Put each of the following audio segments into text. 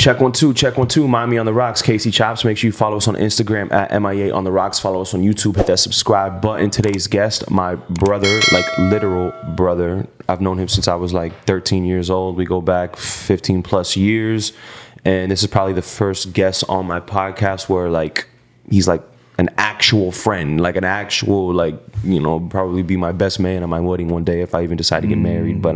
Check 1 2, check 1 2. Miami on the Rocks, Casey Chopz. Make sure you follow us on Instagram at MIA on the Rocks. Follow us on YouTube. Hit that subscribe button. Today's guest, my brother, like literal brother. I've known him since I was like 13 years old. We go back 15 plus years. And this is probably the first guest on my podcast where like he's like an actual friend, like an actual, like, you know, probably be my best man at my wedding one day if I even decide to get married. But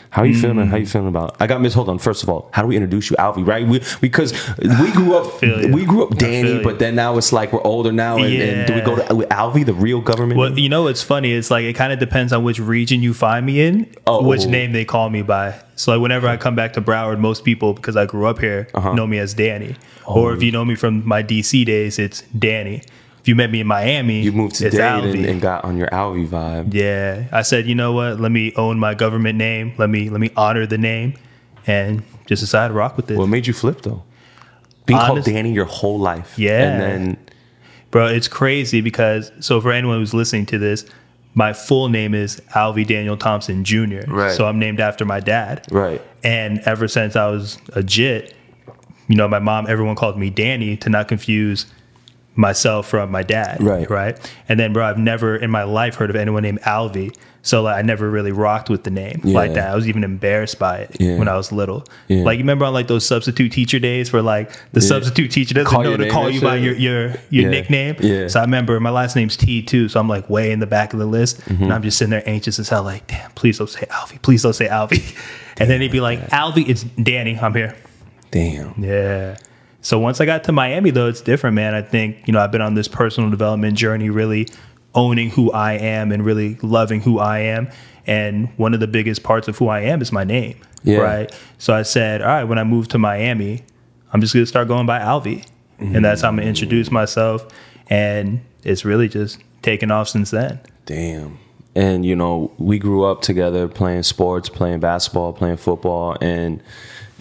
how are you feeling? How you feeling about? I got Miss. Hold on. First of all, how do we introduce you, Alvey? Right? Because we grew up Danny, but then now it's like we're older now, and do we go to with Alvey, the real government? Well, you know what's funny? It's like it kind of depends on which region you find me in, which name they call me by. So like whenever I come back to Broward, most people, because I grew up here, know me as Danny. Or if you know me from my DC days, it's Danny. If you met me in Miami, you moved to Dade and got on your Alvey vibe. Yeah, I said, you know what? Let me own my government name. Let me honor the name, and just decide to rock with it. What made you flip though? Being called Danny your whole life. Yeah, and then, bro, it's crazy because for anyone who's listening to this, my full name is Alvey Daniel Thompson Jr. Right. So I'm named after my dad. Right. And ever since I was a jit, you know, my mom, everyone called me Danny to not confuse myself from my dad. Right. And then, bro, I've never in my life heard of anyone named Alvey. So like I never really rocked with the name like that. I was even embarrassed by it when I was little. Like you remember on like those substitute teacher days where like the substitute teacher doesn't know to call you by your nickname. So I remember my last name's T too. So I'm like way in the back of the list. And I'm just sitting there anxious as hell like, damn, please don't say Alvey. Please don't say Alvey. And then he'd be like, Alvey, it's Danny. I'm here. Damn. Yeah. So once I got to Miami, though, it's different, man. I think, you know, I've been on this personal development journey, really owning who I am and really loving who I am. And one of the biggest parts of who I am is my name, right? So I said, all right, when I move to Miami, I'm just going to start going by Alvey. And that's how I'm going to introduce myself. And it's really just taken off since then. Damn. And, you know, we grew up together playing sports, playing basketball, playing football, and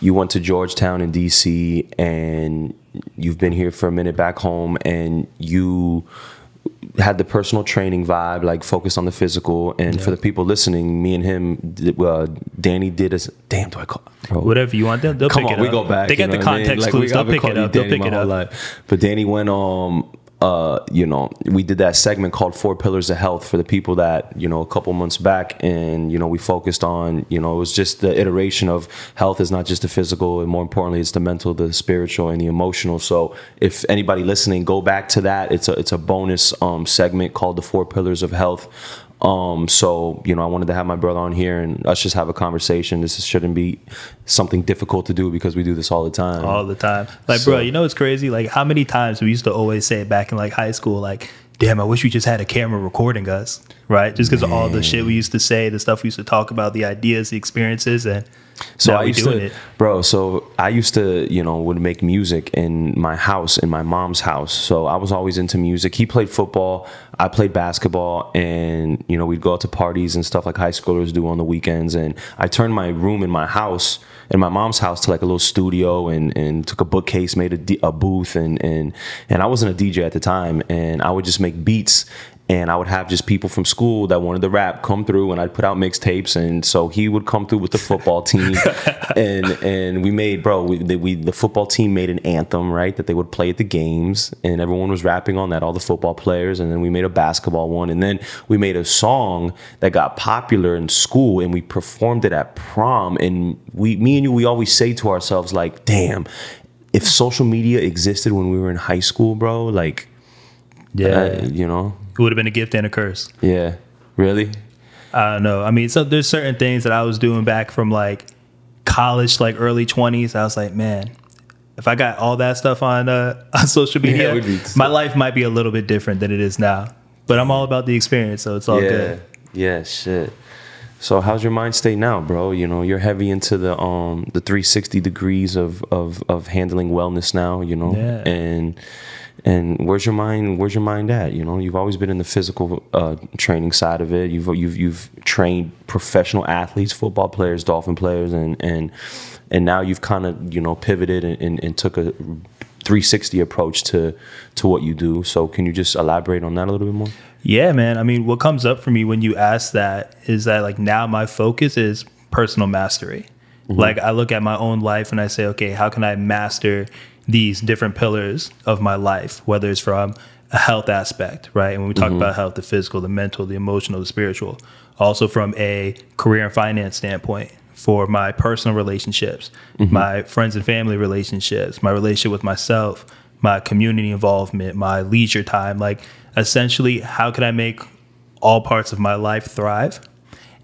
you went to Georgetown in D.C. and you've been here for a minute back home, and you had the personal training vibe, like focused on the physical. And for the people listening, me and him, Danny did us. Damn, do I call? Bro. Whatever you want, they'll pick it up. We go back. They got the context clues. They'll pick it up. They'll pick it up. But Danny went you know, we did that segment called 4 Pillars of Health for the people that, you know, a couple months back, and, you know, we focused on, you know, it was just the iteration of health is not just the physical, and more importantly, it's the mental, the spiritual, and the emotional. So if anybody listening, go back to that. It's a bonus segment called the 4 Pillars of Health. So, you know, I wanted to have my brother on here and us just have a conversation. This shouldn't be something difficult to do because we do this all the time. All the time. Like, bro, you know what's crazy? Like, how many times we used to always say back in like high school, like, damn, I wish we just had a camera recording us, right? Just because of all the shit we used to say, the stuff we used to talk about, the ideas, the experiences, and so I used to, bro. So I used to, you know, would make music in my house, in my mom's house. So I was always into music. He played football, I played basketball, and you know, we'd go out to parties and stuff like high schoolers do on the weekends. And I turned my room in my house, in my mom's house, to like a little studio, and took a bookcase, made a booth, and I wasn't a DJ at the time, and I would just make beats. And I would have just people from school that wanted to rap come through, and I'd put out mixtapes. And so he would come through with the football team, and we made, bro, the football team made an anthem, right, that they would play at the games, and everyone was rapping on that, all the football players. And then we made a basketball one, and then we made a song that got popular in school, and we performed it at prom. And me and you, we always say to ourselves, like, damn, if social media existed when we were in high school, bro, like, you know. It would have been a gift and a curse. Yeah. Really? I don't know. I mean, so there's certain things that I was doing back from like college, like early 20s. I was like, man, if I got all that stuff on social media, my life might be a little bit different than it is now. But I'm all about the experience, so it's all good. Yeah, shit. So how's your mind state now, bro? You know, you're heavy into the 360 degrees of handling wellness now, you know? Yeah. And where's your mind at? You know, you've always been in the physical training side of it. You've trained professional athletes, football players, dolphin players, and now you've kind of, you know, pivoted and took a 360 approach to what you do. So can you just elaborate on that a little bit more? Yeah, man. I mean, what comes up for me when you ask that is that like now my focus is personal mastery. Like I look at my own life and I say, okay, how can I master these different pillars of my life, whether it's from a health aspect, right? And when we talk about health, the physical, the mental, the emotional, the spiritual, also from a career and finance standpoint, for my personal relationships, my friends and family relationships, my relationship with myself, my community involvement, my leisure time, like essentially how can I make all parts of my life thrive?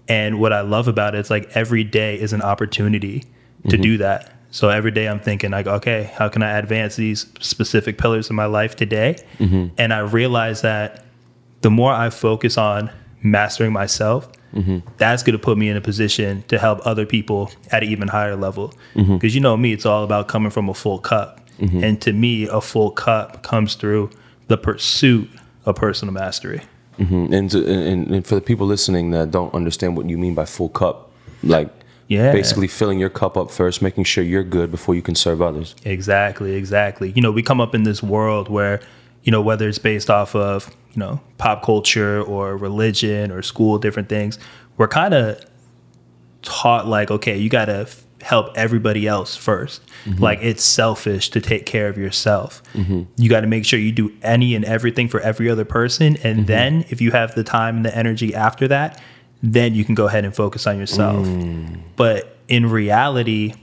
And what I love about it is like every day is an opportunity to do that. So every day I'm thinking like, okay, how can I advance these specific pillars of my life today? And I realize that the more I focus on mastering myself, that's going to put me in a position to help other people at an even higher level. Because you know me, it's all about coming from a full cup. And to me, a full cup comes through the pursuit of personal mastery. And for the people listening that don't understand what you mean by full cup, like basically filling your cup up first, making sure you're good before you can serve others. Exactly. You know, we come up in this world where, you know, whether it's based off of, you know, pop culture or religion or school, different things, we're kind of taught like, okay, you got to help everybody else first. Like it's selfish to take care of yourself. You got to make sure you do any and everything for every other person. And then if you have the time and the energy after that, then you can go ahead and focus on yourself. But in reality,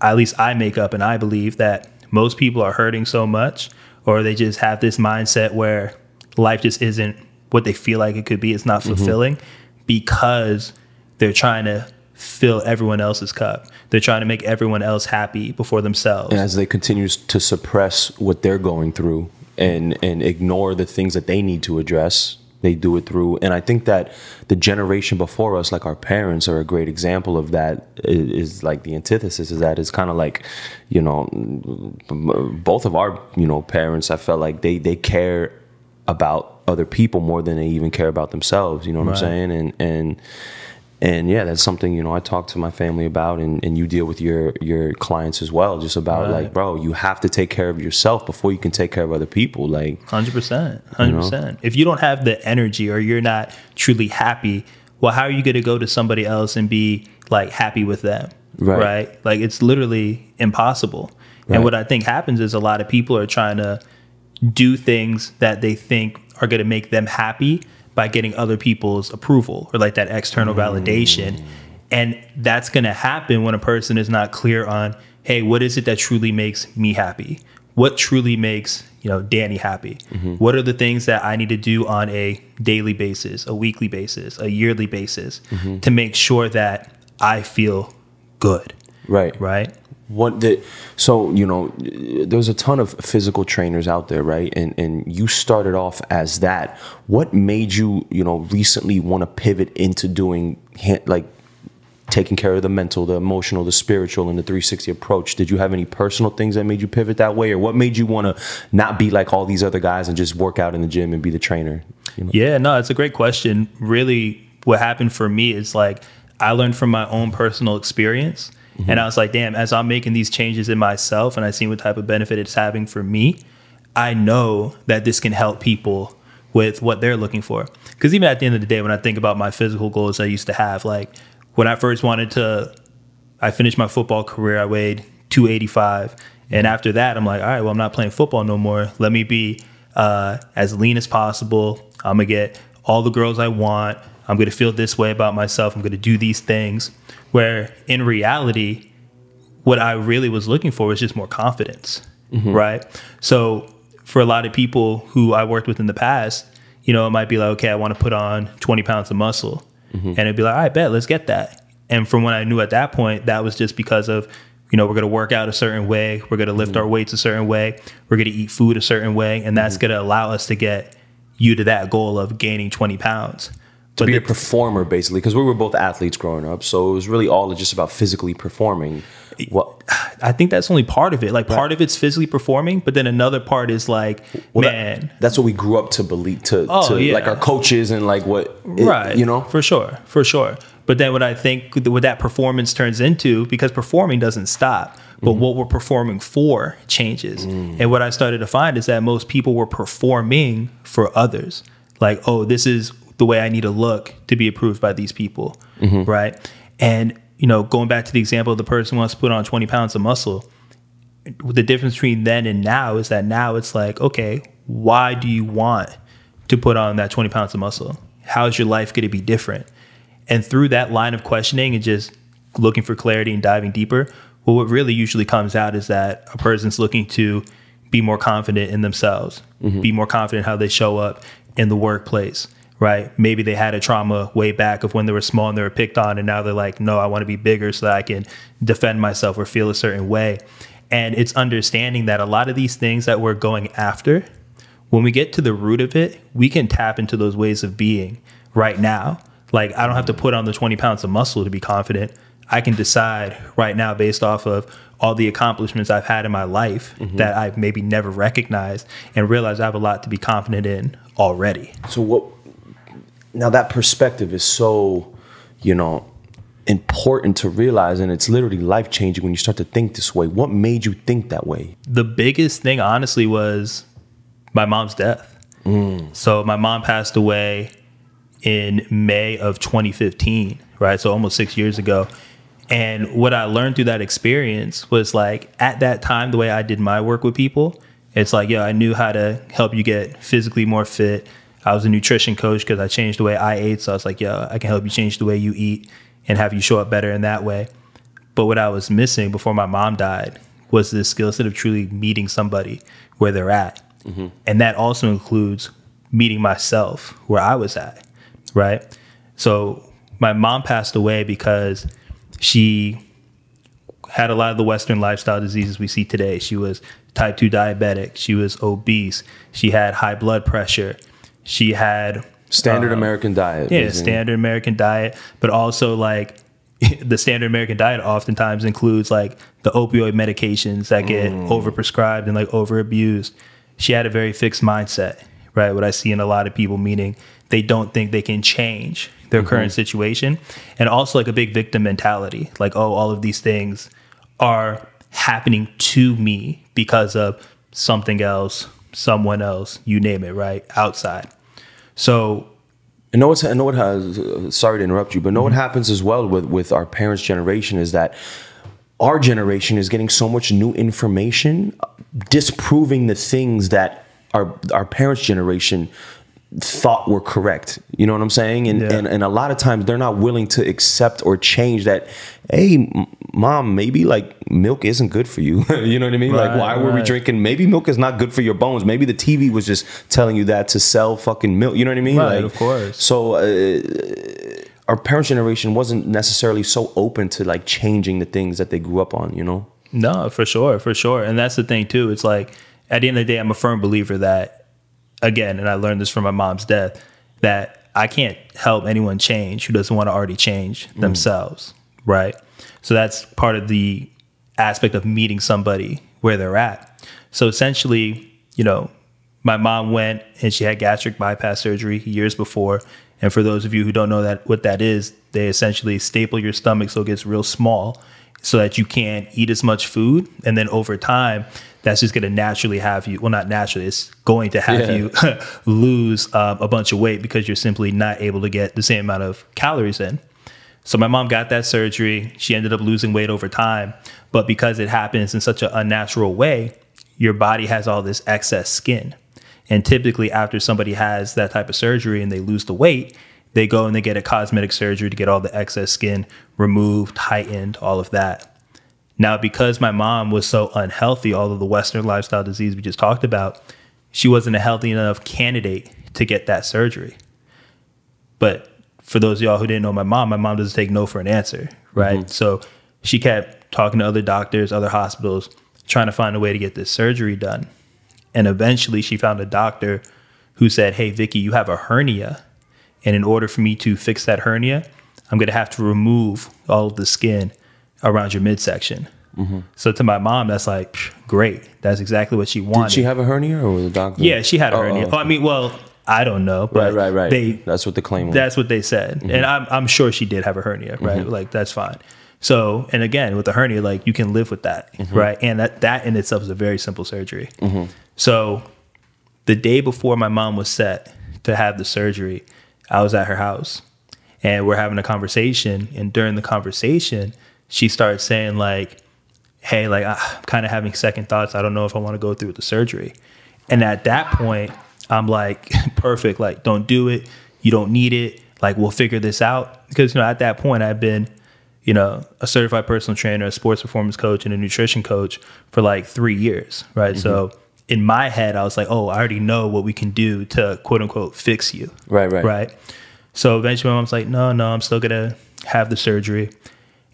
at least I make up and I believe that most people are hurting so much, or they just have this mindset where life just isn't what they feel like it could be. It's not fulfilling because they're trying to fill everyone else's cup. They're trying to make everyone else happy before themselves. And as they continue to suppress what they're going through and ignore the things that they need to address, they do it through. And I think that the generation before us, like our parents, are a great example of that. Is like the antithesis is that. It's kind of like, you know, both of our, you know, parents, I felt like they care about other people more than they even care about themselves. You know what I'm saying? And yeah, that's something, you know, I talk to my family about, and you deal with your clients as well, just about like, bro, you have to take care of yourself before you can take care of other people. Like 100%. You know? If you don't have the energy or you're not truly happy, well, how are you going to go to somebody else and be like happy with them? Right? Like it's literally impossible. And what I think happens is a lot of people are trying to do things that they think are going to make them happy by getting other people's approval or like that external validation. And that's going to happen when a person is not clear on, hey, what is it that truly makes me happy? What truly makes, you know, Danny happy? What are the things that I need to do on a daily basis, a weekly basis, a yearly basis to make sure that I feel good? Right. So, you know, there's a ton of physical trainers out there, right? And you started off as that. What made you, you know, recently want to pivot into doing like taking care of the mental, the emotional, the spiritual, and the 360 approach? Did you have any personal things that made you pivot that way? Or what made you want to not be like all these other guys and just work out in the gym and be the trainer? You know? Yeah, no, it's a great question. Really, what happened for me is like I learned from my own personal experience. And I was like, damn, as I'm making these changes in myself and I see what type of benefit it's having for me, I know that this can help people with what they're looking for. Because even at the end of the day, when I think about my physical goals I used to have, like when I first I finished my football career, I weighed 285. And after that, I'm like, all right, well, I'm not playing football no more. Let me be as lean as possible. I'm going to get all the girls I want. I'm going to feel this way about myself. I'm going to do these things. Where in reality, what I really was looking for was just more confidence, right? So for a lot of people who I worked with in the past, you know, it might be like, okay, I want to put on 20 pounds of muscle. And it'd be like, all right, bet, let's get that. And from what I knew at that point, that was just because of, you know, we're going to work out a certain way. We're going to lift our weights a certain way. We're going to eat food a certain way. And that's going to allow us to get you to that goal of gaining 20 pounds. To be a performer, basically, because we were both athletes growing up. So it was really all just about physically performing. Well, I think that's only part of it. Like part of it's physically performing, but then another part is like, that's what we grew up to believe, like our coaches and like you know? For sure. But then what I think what that performance turns into, because performing doesn't stop, but what we're performing for changes. And what I started to find is that most people were performing for others. Like, oh, this is the way I need to look to be approved by these people, right? And going back to the example of the person who wants to put on 20 pounds of muscle, the difference between then and now is that now it's like, okay, why do you want to put on that 20 pounds of muscle? How is your life going to be different? And through that line of questioning and just looking for clarity and diving deeper, well, what really usually comes out is that a person's looking to be more confident in themselves, be more confident how they show up in the workplace, right? Maybe they had a trauma way back of when they were small and they were picked on, and now they're like, no, I want to be bigger so that I can defend myself or feel a certain way. And it's understanding that a lot of these things that we're going after, when we get to the root of it, we can tap into those ways of being right now. Like, I don't have to put on the 20 pounds of muscle to be confident. I can decide right now based off of all the accomplishments I've had in my life that I've maybe never recognized, and realize I have a lot to be confident in already. So now that perspective is so, important to realize, and it's literally life-changing when you start to think this way. What made you think that way? The biggest thing, honestly, was my mom's death. So my mom passed away in May of 2015, right? So almost 6 years ago. And what I learned through that experience was, like, at that time, the way I did my work with people, it's like, I knew how to help you get physically more fit. I was a nutrition coach because I changed the way I ate. So I was like, I can help you change the way you eat and have you show up better in that way. But what I was missing before my mom died was this skill set of truly meeting somebody where they're at. And that also includes meeting myself where I was at, right? So my mom passed away because she had a lot of the Western lifestyle diseases we see today. She was type 2 diabetic. She was obese. She had high blood pressure. She had standard American diet. Yeah, standard American diet. But also, like, the standard American diet oftentimes includes, like, the opioid medications that get overprescribed and, like, overabused. She had a very fixed mindset, right? What I see in a lot of people, meaning they don't think they can change their current situation. And also, like, a big victim mentality. Like, all of these things are happening to me because of something else, someone else, you name it, right? Outside. So I know what has, sorry to interrupt you, but what happens as well with our parents' generation is that our generation is getting so much new information, disproving the things that our parents' generation thought were correct. You know what I'm saying? And a lot of times they're not willing to accept or change that. Hey, mom, maybe, like, milk isn't good for you. You know what I mean? Right, like, why were we drinking? Maybe milk is not good for your bones. Maybe the TV was just telling you that to sell fucking milk. You know what I mean? Right, like, of course. So our parents' generation wasn't necessarily so open to, like, changing the things that they grew up on, No, for sure. And that's the thing too. It's like, at the end of the day, I'm a firm believer that, again, and I learned this from my mom's death, that I can't help anyone change who doesn't want to already change themselves, right? So that's part of the aspect of meeting somebody where they're at. So essentially, my mom went and she had gastric bypass surgery years before. And for those of you who don't know what that is, they essentially staple your stomach so it gets real small so that you can't eat as much food. And then over time, that's just going to naturally have you, well, not naturally, it's going to have you lose a bunch of weight because you're simply not able to get the same amount of calories in. So my mom got that surgery. She ended up losing weight over time. But because it happens in such an unnatural way, your body has all this excess skin. And typically after somebody has that type of surgery and they lose the weight, they go and they get a cosmetic surgery to get all the excess skin removed, heightened, all of that. Now, because my mom was so unhealthy, all of the Western lifestyle disease we just talked about, she wasn't a healthy enough candidate to get that surgery. But for those of y'all who didn't know my mom doesn't take no for an answer, right? So she kept talking to other doctors, other hospitals, trying to find a way to get this surgery done. And eventually she found a doctor who said, hey, Vicky, you have a hernia. And in order for me to fix that hernia, I'm going to have to remove all of the skin around your midsection. So to my mom, that's like, great. That's exactly what she wanted. Did she have a hernia or was the doctor? Yeah, she had a hernia. I mean, well, I don't know. But right. That's what the claim was. That's what they said. And I'm sure she did have a hernia, right? Like, that's fine. So, and again, with the hernia, like, you can live with that, right? And that in itself is a very simple surgery. So the day before my mom was set to have the surgery, I was at her house. and we're having a conversation. And during the conversation, she starts saying like, hey, like I'm kind of having second thoughts. I don't know if I want to go through with the surgery. And at that point, I'm like, perfect. Like, don't do it. You don't need it. Like, we'll figure this out. Because, at that point, I've been, a certified personal trainer, a sports performance coach, and a nutrition coach for like 3 years, right? So in my head, I was like, oh, I already know what we can do to quote unquote fix you. Right. So eventually my mom's like, no, I'm still going to have the surgery.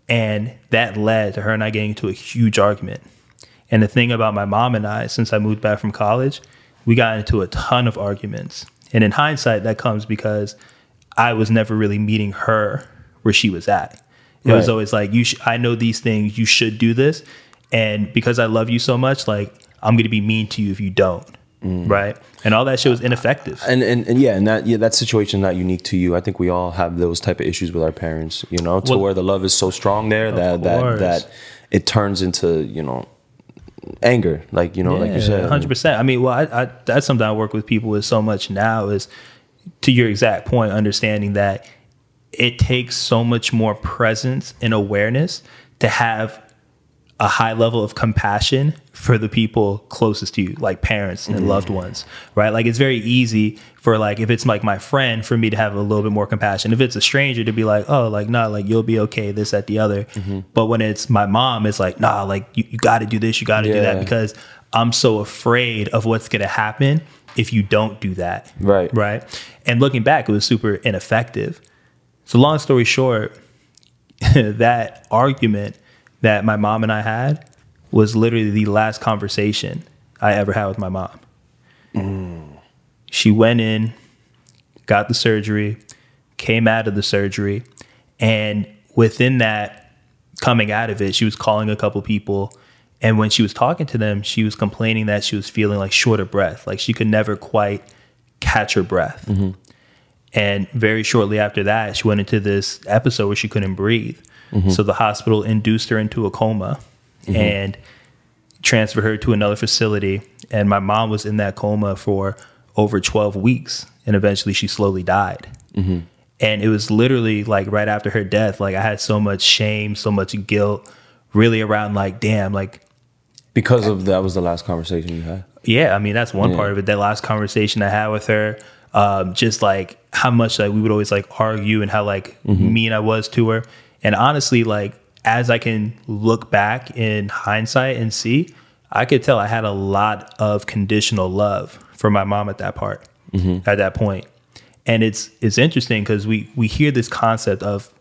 And that led to her and I getting into a huge argument. And the thing about my mom and I, since I moved back from college, we got into a ton of arguments. And in hindsight, that comes because I was never really meeting her where she was at. It was always like, I know these things, you should do this. And because I love you so much, like, I'm going to be mean to you if you don't. Right. And all that shit was ineffective. And that situation not unique to you. I think we all have those type of issues with our parents, where the love is so strong there that it turns into, anger, like you said. 100%. I mean, I that's something I work with people with so much now, is to your exact point, understanding that it takes so much more presence and awareness to have a high level of compassion for the people closest to you, like parents and loved ones, right? Like, it's very easy for, like, if it's like my friend, for me to have a little bit more compassion. If it's a stranger, to be like, oh, like, nah, like, you'll be okay, this, that, the other. But when it's my mom, it's like, nah, like, you got to do this, you got to do that, because I'm so afraid of what's going to happen if you don't do that. Right. And looking back, it was super ineffective. So long story short, that argument that my mom and I had was literally the last conversation I ever had with my mom. She went in, got the surgery, came out of the surgery, and within that, coming out of it, she was calling a couple people, and when she was talking to them, she was complaining that she was feeling like short of breath, like she could never quite catch her breath. And very shortly after that, she went into this episode where she couldn't breathe. So the hospital induced her into a coma and transferred her to another facility. And my mom was in that coma for over 12 weeks. And eventually she slowly died. And it was literally like right after her death, like I had so much shame, so much guilt, really around like, damn, like. Because of that was the last conversation you had? Yeah, I mean, that's one part of it. That last conversation I had with her, just like how much like we would always like argue and how like mean I was to her. And honestly, like, as I can look back in hindsight and see, I could tell I had a lot of conditional love for my mom at that point. And it's interesting because we hear this concept of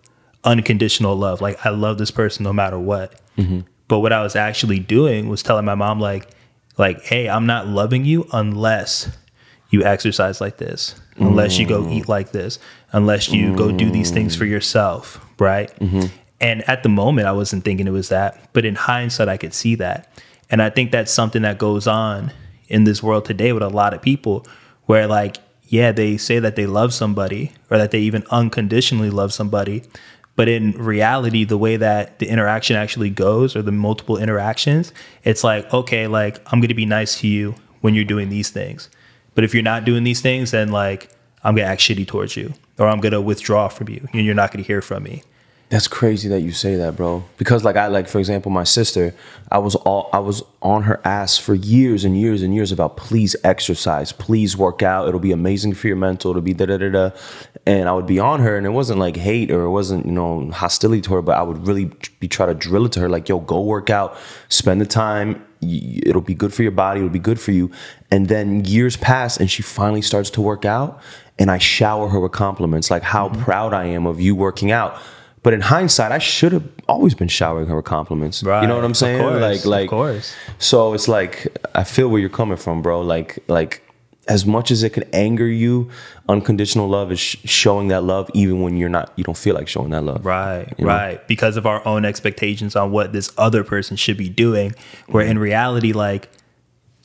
unconditional love. Like, I love this person no matter what. But what I was actually doing was telling my mom, like, hey, I'm not loving you unless you exercise like this, unless you go eat like this, unless you go do these things for yourself, right? And at the moment, I wasn't thinking it was that. But in hindsight, I could see that. And I think that's something that goes on in this world today with a lot of people where, like, yeah, they say that they love somebody or that they even unconditionally love somebody. But in reality, the way that the interaction actually goes, or the multiple interactions, it's like, okay, like, I'm going to be nice to you when you're doing these things. But if you're not doing these things, then like, I'm going to act shitty towards you, or I'm going to withdraw from you and you're not going to hear from me. That's crazy that you say that, bro. Because like, for example, my sister, I was on her ass for years and years and years about please exercise, please work out. It'll be amazing for your mental. It'll be da-da-da-da. And I would be on her, and it wasn't like hate or it wasn't, hostility to her, but I would really be trying to drill it to her. Like, yo, go work out, spend the time. It'll be good for your body. It'll be good for you. And then years pass and she finally starts to work out, and I shower her with compliments, like how proud I am of you working out. But in hindsight, I should have always been showering her with compliments. Right. You know what I'm saying? Of course. So it's like, I feel where you're coming from, bro. Like as much as it could anger you, unconditional love is showing that love even when you don't feel like showing that love. Right. Because of our own expectations on what this other person should be doing, where in reality, like,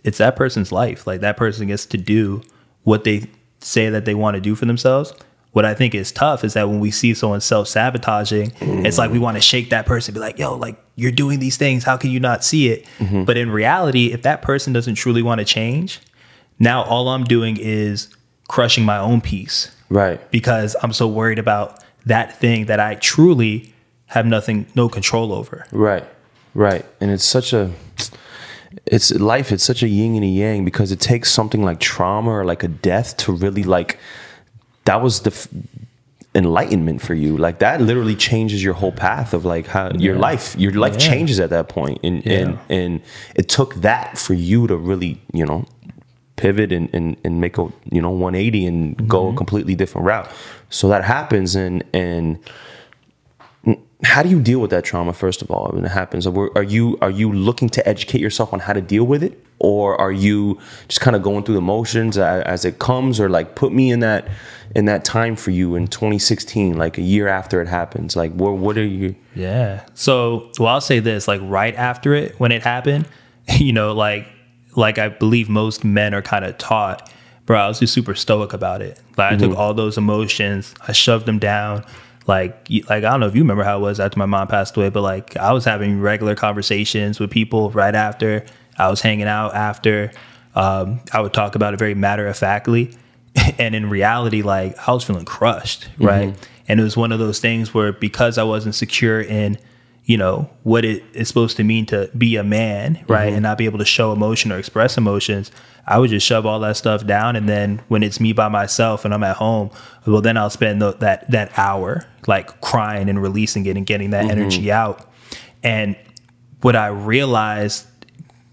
it's that person's life. Like, that person gets to do what they say that they want to do for themselves. What I think is tough is that when we see someone self-sabotaging, it's like we want to shake that person, be like, yo, like, you're doing these things. How can you not see it? But in reality, if that person doesn't truly want to change, now all I'm doing is crushing my own peace. Right. Because I'm so worried about that thing that I truly have no control over. Right. And it's such a yin and a yang, because it takes something like trauma or like a death to really like, that was the enlightenment for you. Like that literally changes your whole path of like how your life changes at that point. And it took that for you to really, you know, pivot and make a, you know, 180 and go a completely different route. So that happens. And how do you deal with that trauma, first of all, when it happens? Are you looking to educate yourself on how to deal with it? Or are you just kind of going through the motions as it comes? Or like, put me in that time for you in 2016, like a year after it happens. Like, what are you? Yeah. So, well, I'll say this, like right after it, when it happened, you know, like I believe most men are kind of taught, bro, I was just super stoic about it. Like I took all those emotions, I shoved them down. Like I don't know if you remember how it was after my mom passed away, but like I was having regular conversations with people right after. I was hanging out after. I would talk about it very matter-of-factly. And in reality, like I was feeling crushed, right? And it was one of those things where, because I wasn't secure in, you know, what it is supposed to mean to be a man, right? And not be able to show emotion or express emotions, I would just shove all that stuff down. And then when it's me by myself and I'm at home, well, then I'll spend that hour like crying and releasing it and getting that energy out. And what I realized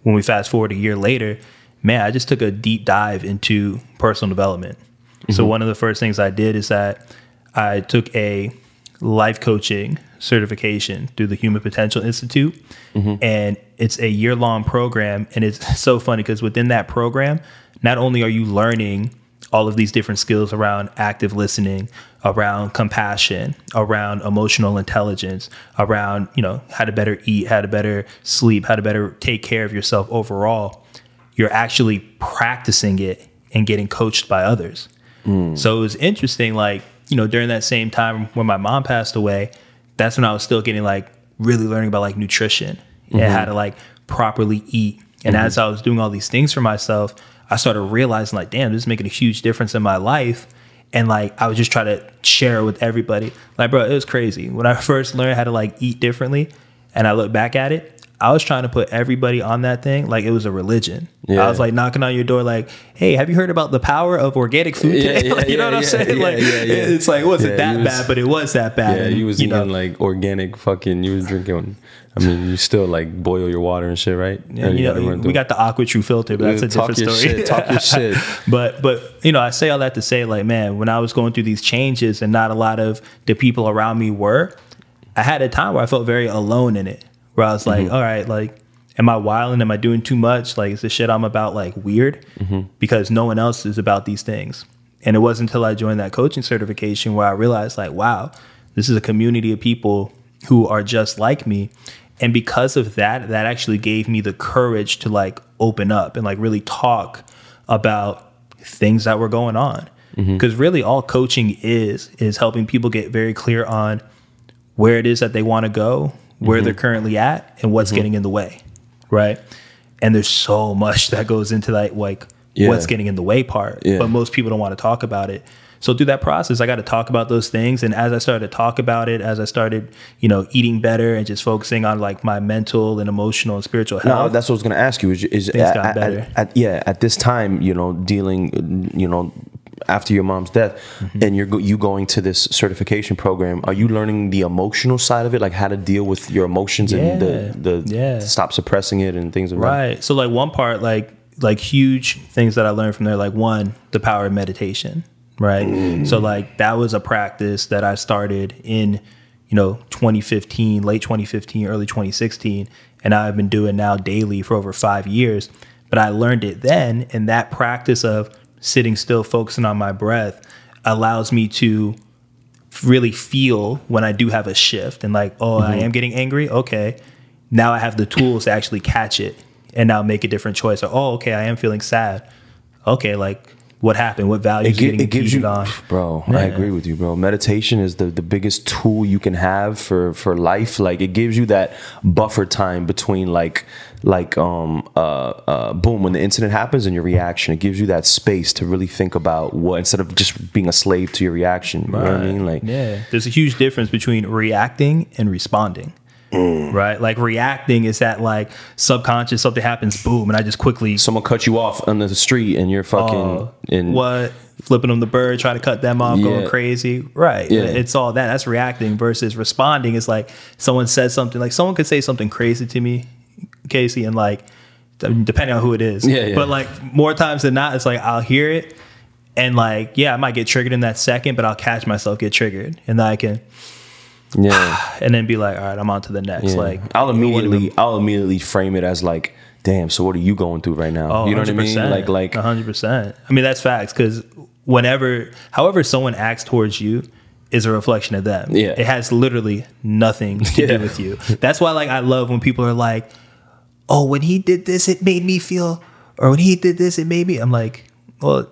when we fast forward a year later, man, I just took a deep dive into personal development. So one of the first things I did is that I took a life coaching certification through the Human Potential Institute. And it's a year-long program. And it's so funny because within that program, not only are you learning all of these different skills around active listening, around compassion, around emotional intelligence, around, you know, how to better eat, how to better sleep, how to better take care of yourself overall, you're actually practicing it and getting coached by others. So it was interesting, like, you know, during that same time when my mom passed away, that's when I was still getting like really learning about like nutrition and how to like properly eat. And as I was doing all these things for myself, I started realizing like, damn, this is making a huge difference in my life. And like, I would just try to share it with everybody. Like, bro, it was crazy. When I first learned how to like eat differently and I look back at it, I was trying to put everybody on that thing like it was a religion. I was like knocking on your door like, hey, have you heard about the power of organic food today? Like, you know what I'm saying? It's like, it wasn't that bad, but it was that bad. Yeah, and, you was eating like organic fucking, you was drinking, I mean, you still like boil your water and shit, right? Yeah, you know, we got the AquaTrue filter, but that's a different story. Talk your shit. But you know, I say all that to say like, man, when I was going through these changes and not a lot of the people around me were, I had a time where I felt very alone in it. Where I was like, all right, like, am I wilding? Am I doing too much? Like, is the shit I'm about like weird? Because no one else is about these things. And it wasn't until I joined that coaching certification where I realized like, wow, this is a community of people who are just like me. And because of that, that actually gave me the courage to like open up and like really talk about things that were going on. Because really all coaching is helping people get very clear on where it is that they want to go, where they're currently at, and what's getting in the way, right? And there's so much that goes into that, like what's getting in the way part, but most people don't want to talk about it. So through that process, I got to talk about those things. And as I started to talk about it, as I started, you know, eating better and just focusing on like my mental and emotional and spiritual health. No, that's what I was going to ask you. Is things got better. At this time, you know, dealing, you know, after your mom's death, and you going to this certification program, are you learning the emotional side of it, like how to deal with your emotions and the stop suppressing it and things like that? Right. So like one part, like huge things that I learned from there, like one, the power of meditation, right? So like that was a practice that I started in, you know, 2015, late 2015, early 2016, and I've been doing now daily for over 5 years. But I learned it then, and that practice of sitting still, focusing on my breath allows me to really feel when I do have a shift and like, oh, I am getting angry. Okay. Now I have the tools to actually catch it and now make a different choice. Or, oh, okay, I am feeling sad. Okay. Like what happened, what values getting impeded on. Bro, I agree with you, bro. Meditation is the biggest tool you can have for life. Like, it gives you that buffer time between boom, when the incident happens and your reaction. It gives you that space to really think about what, instead of just being a slave to your reaction. You know what I mean? Like, yeah, there's a huge difference between reacting and responding. Right, like reacting is that like subconscious, something happens, boom, and I just quickly, someone cut you off on the street and you're fucking flipping them the bird, trying to cut them off, going crazy. Right, it's all that. That's reacting. Versus responding is like someone says something, like someone could say something crazy to me, Casey, and like depending on who it is, but like more times than not, it's like I'll hear it and like I might get triggered in that second, but I'll catch myself get triggered, and then I can. And then be like, all right, I'm on to the next. Like, I'll immediately frame it as like, damn, so what are you going through right now? You know 100%, what I mean? Like 100%. I mean, that's facts, because however someone acts towards you is a reflection of them. It has literally nothing to do with you. That's why, like, I love when people are like, oh, when he did this, it made me feel, or when he did this, it made me. I'm like, well,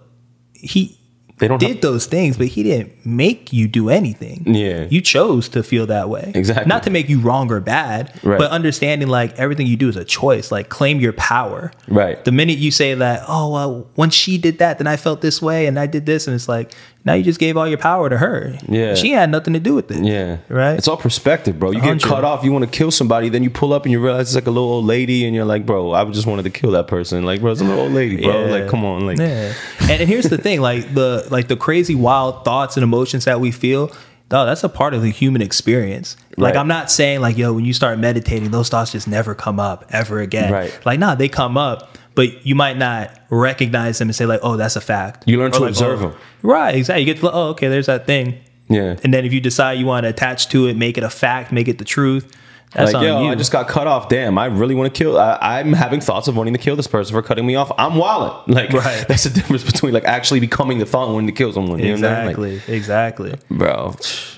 they did those things, but he didn't make you do anything. You chose to feel that way. Exactly. Not to make you wrong or bad, but understanding like everything you do is a choice. Like, claim your power. Right. The minute you say that, oh, well, when she did that, then I felt this way and I did this, and it's like, now you just gave all your power to her. She had nothing to do with it. Right. It's all perspective, bro. You get cut off, you want to kill somebody, then you pull up and you realize it's like a little old lady, and you're like, bro, I just wanted to kill that person. Like, bro, it's a little old lady, bro. Like, come on. Like, and here's the thing, like the crazy wild thoughts and emotions that we feel, that's a part of the human experience. Like, I'm not saying like, yo, when you start meditating, those thoughts just never come up ever again. Like, nah, they come up, but you might not recognize them and say like, oh, that's a fact. You learn to observe them. Right, exactly. You get to, oh, okay, there's that thing. And then if you decide you want to attach to it, make it a fact, make it the truth, that's like, yo, I just got cut off. Damn, I really want to kill. I'm having thoughts of wanting to kill this person for cutting me off. I'm wildin'. Like, that's the difference between like actually becoming the thought and wanting to kill someone. You know what I mean? Like, exactly, bro.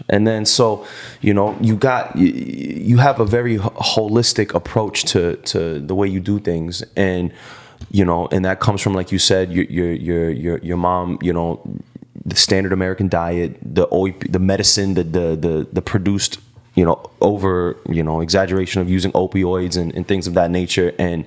And then so, you know, you have a very holistic approach to the way you do things, and you know, and that comes from, like you said, your mom, you know, the standard American diet, the medicine, the produced, you know, over, you know, exaggeration of using opioids and things of that nature. And,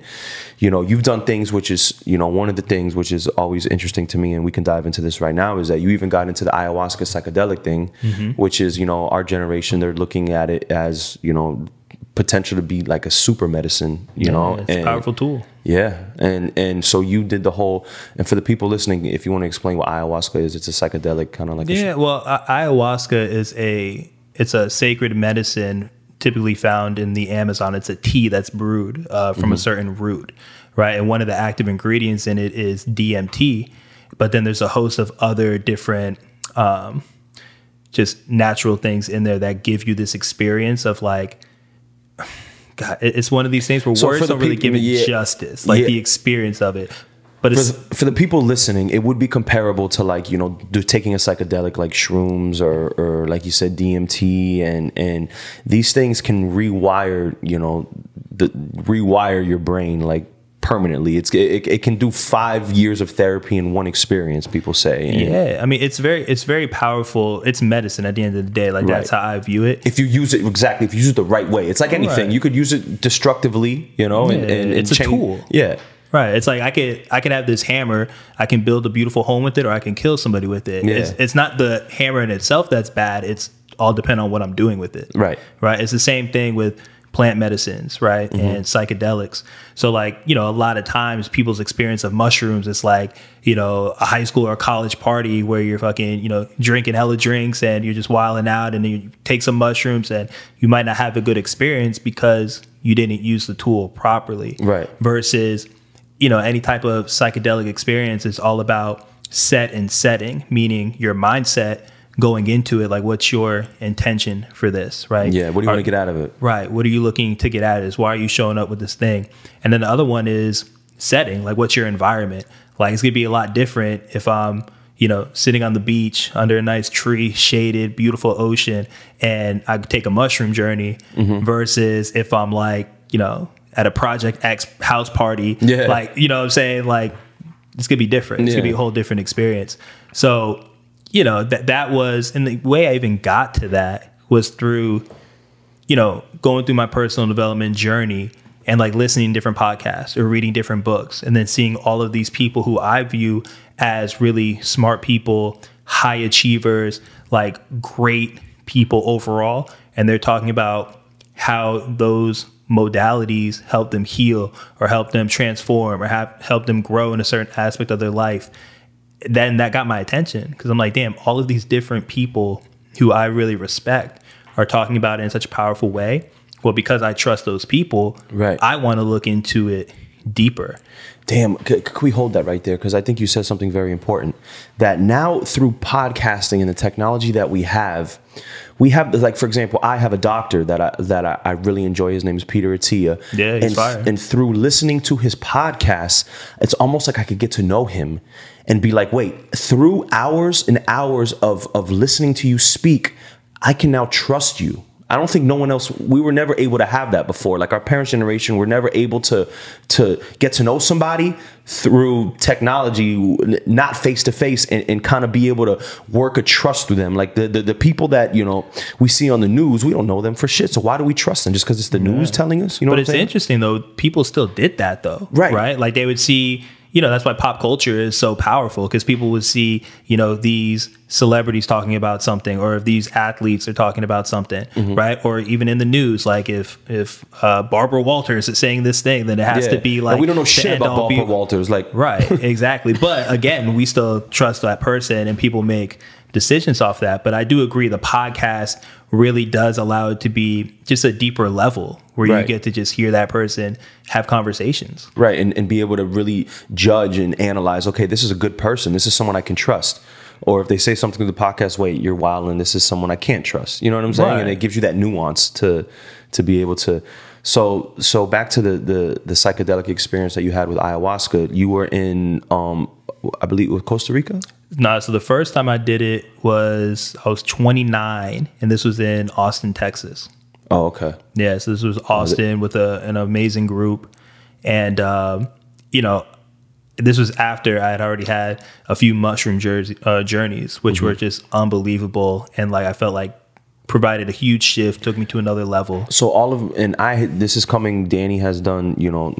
you know, you've done things, which is, you know, one of the things which is always interesting to me, and we can dive into this right now, is that you even got into the ayahuasca psychedelic thing, which is, you know, our generation, they're looking at it as, you know, potential to be like a super medicine, you know, it's a powerful tool. And so you did the whole, and for the people listening, if you want to explain what ayahuasca is, it's a psychedelic kind of like ayahuasca is it's a sacred medicine typically found in the Amazon. It's a tea that's brewed from a certain root, right? And one of the active ingredients in it is DMT, but then there's a host of other different just natural things in there that give you this experience of like, God, it's one of these things where words don't really give it justice, like the experience of it. But it's, for the people listening, it would be comparable to like, you know, taking a psychedelic like shrooms or like you said, DMT, and these things can rewire, you know, rewire your brain like permanently. It can do 5 years of therapy in one experience, people say. And I mean, it's very powerful. It's medicine at the end of the day. Like, that's how I view it. If you use it if you use it the right way. It's like anything. You could use it destructively, you know, and it's a tool. Right. It's like I can have this hammer, I can build a beautiful home with it, or I can kill somebody with it. It's not the hammer in itself that's bad. It's all depend on what I'm doing with it. Right. It's the same thing with plant medicines, right? And psychedelics. So like, you know, a lot of times people's experience of mushrooms, it's like, you know, a high school or a college party where you're fucking, you know, drinking hella drinks and you're just wilding out, and then you take some mushrooms and you might not have a good experience because you didn't use the tool properly. Right. Versus, you know, any type of psychedelic experience is all about set and setting, meaning your mindset going into it. Like, what's your intention for this, right? Yeah, what do you want to get out of it? Right, what are you looking to get out of this? Why are you showing up with this thing? And then the other one is setting, like what's your environment? Like, it's gonna be a lot different if I'm, you know, sitting on the beach under a nice tree, shaded, beautiful ocean, and I take a mushroom journey versus if I'm like, you know, at a Project X house party, like, you know what I'm saying, like it's going to be different. It's going to be a whole different experience. So, you know, that was, and the way I even got to that was through, you know, going through my personal development journey and like listening to different podcasts or reading different books, and then seeing all of these people who I view as really smart people, high achievers, like great people overall. And they're talking about how those modalities help them heal or help them transform or help them grow in a certain aspect of their life. Then that got my attention, because I'm like, damn, all of these different people who I really respect are talking about it in such a powerful way. Well, because I trust those people, right, I want to look into it deeper. Damn, could we hold that right there? Because I think you said something very important, that now through podcasting and the technology that we have, like, for example, I have a doctor that I really enjoy. His name is Peter Attia. Yeah, he's fire. And through listening to his podcasts, it's almost like I could get to know him and be like, wait, through hours and hours of listening to you speak, I can now trust you. I don't think no one else, we were never able to have that before. Like our parents' generation were never able to get to know somebody through technology, not face to face, and kind of be able to work a trust through them. Like the people that, you know, we see on the news, we don't know them for shit. So why do we trust them? Just because it's the news telling us? You know, but it's interesting though. People still did that though, right? Like they would see. You know, that's why pop culture is so powerful, because people would see, you know, these celebrities talking about something, or if these athletes are talking about something, right? Or even in the news, like if Barbara Walters is saying this thing, then it has to be like, and we don't know shit about Barbara Walters, like right, exactly. But again, we still trust that person, and people make decisions off that. But I do agree, the podcast really does allow it to be just a deeper level where you get to just hear that person have conversations. Right. And be able to really judge and analyze, okay, this is a good person. This is someone I can trust. Or if they say something to the podcast, wait, you're wild, and this is someone I can't trust. You know what I'm saying? Right. And it gives you that nuance to be able to. So back to the psychedelic experience that you had with ayahuasca. You were in, I believe, with Costa Rica? No, so the first time I did it I was 29, and this was in Austin, Texas. Oh, okay. Yeah, so this was Austin with an amazing group. And, you know, this was after I had already had a few mushroom journeys, which were just unbelievable. And like, I felt like provided a huge shift, took me to another level. So this is coming, Danny has done, you know,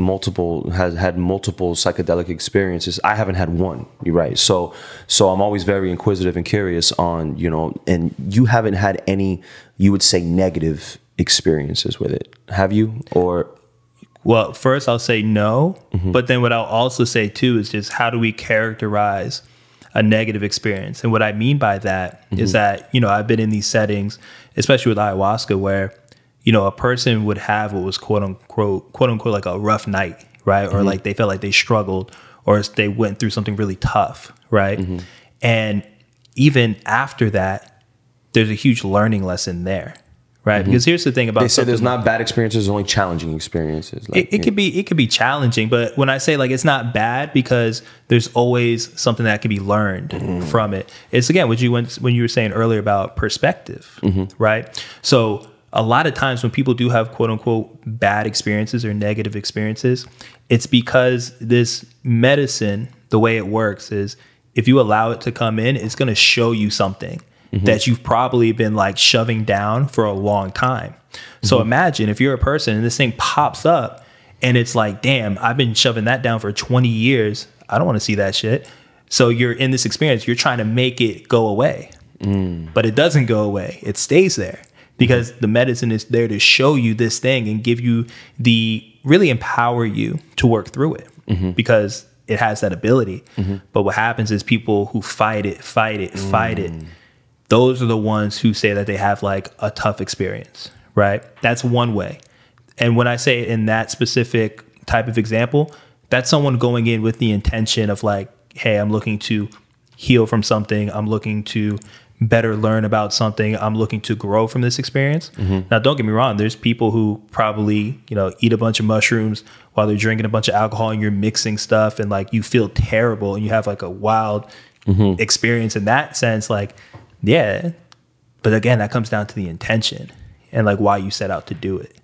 has had multiple psychedelic experiences. I haven't had one, you're right. So I'm always very inquisitive and curious on, you know, and you haven't had any, you would say, negative experiences with it, have you? Or well, first I'll say no, but then what I'll also say too is just, how do we characterize a negative experience? And what I mean by that is that, you know, I've been in these settings, especially with ayahuasca, where, you know, a person would have what was quote unquote like a rough night, right? Or like they felt like they struggled, or they went through something really tough, right? And even after that, there's a huge learning lesson there. Right, because here's the thing about, they say there's not bad experiences, only challenging experiences. Like, it could be challenging, but when I say like it's not bad, because there's always something that can be learned from it. It's again when you were saying earlier about perspective, right? So a lot of times when people do have quote unquote bad experiences or negative experiences, it's because this medicine, the way it works is, if you allow it to come in, it's going to show you something that you've probably been like shoving down for a long time. So imagine if you're a person and this thing pops up and it's like, damn, I've been shoving that down for 20 years. I don't want to see that shit. So you're in this experience, you're trying to make it go away, but it doesn't go away. It stays there because the medicine is there to show you this thing and give you really empower you to work through it because it has that ability. But what happens is people who fight it, those are the ones who say that they have like a tough experience, right? That's one way. And when I say it in that specific type of example, that's someone going in with the intention of like, hey, I'm looking to heal from something. I'm looking to better learn about something. I'm looking to grow from this experience. Now, don't get me wrong. There's people who probably, you know, eat a bunch of mushrooms while they're drinking a bunch of alcohol, and you're mixing stuff and like you feel terrible and you have like a wild experience in that sense. Like, yeah, but again, that comes down to the intention and like why you set out to do it.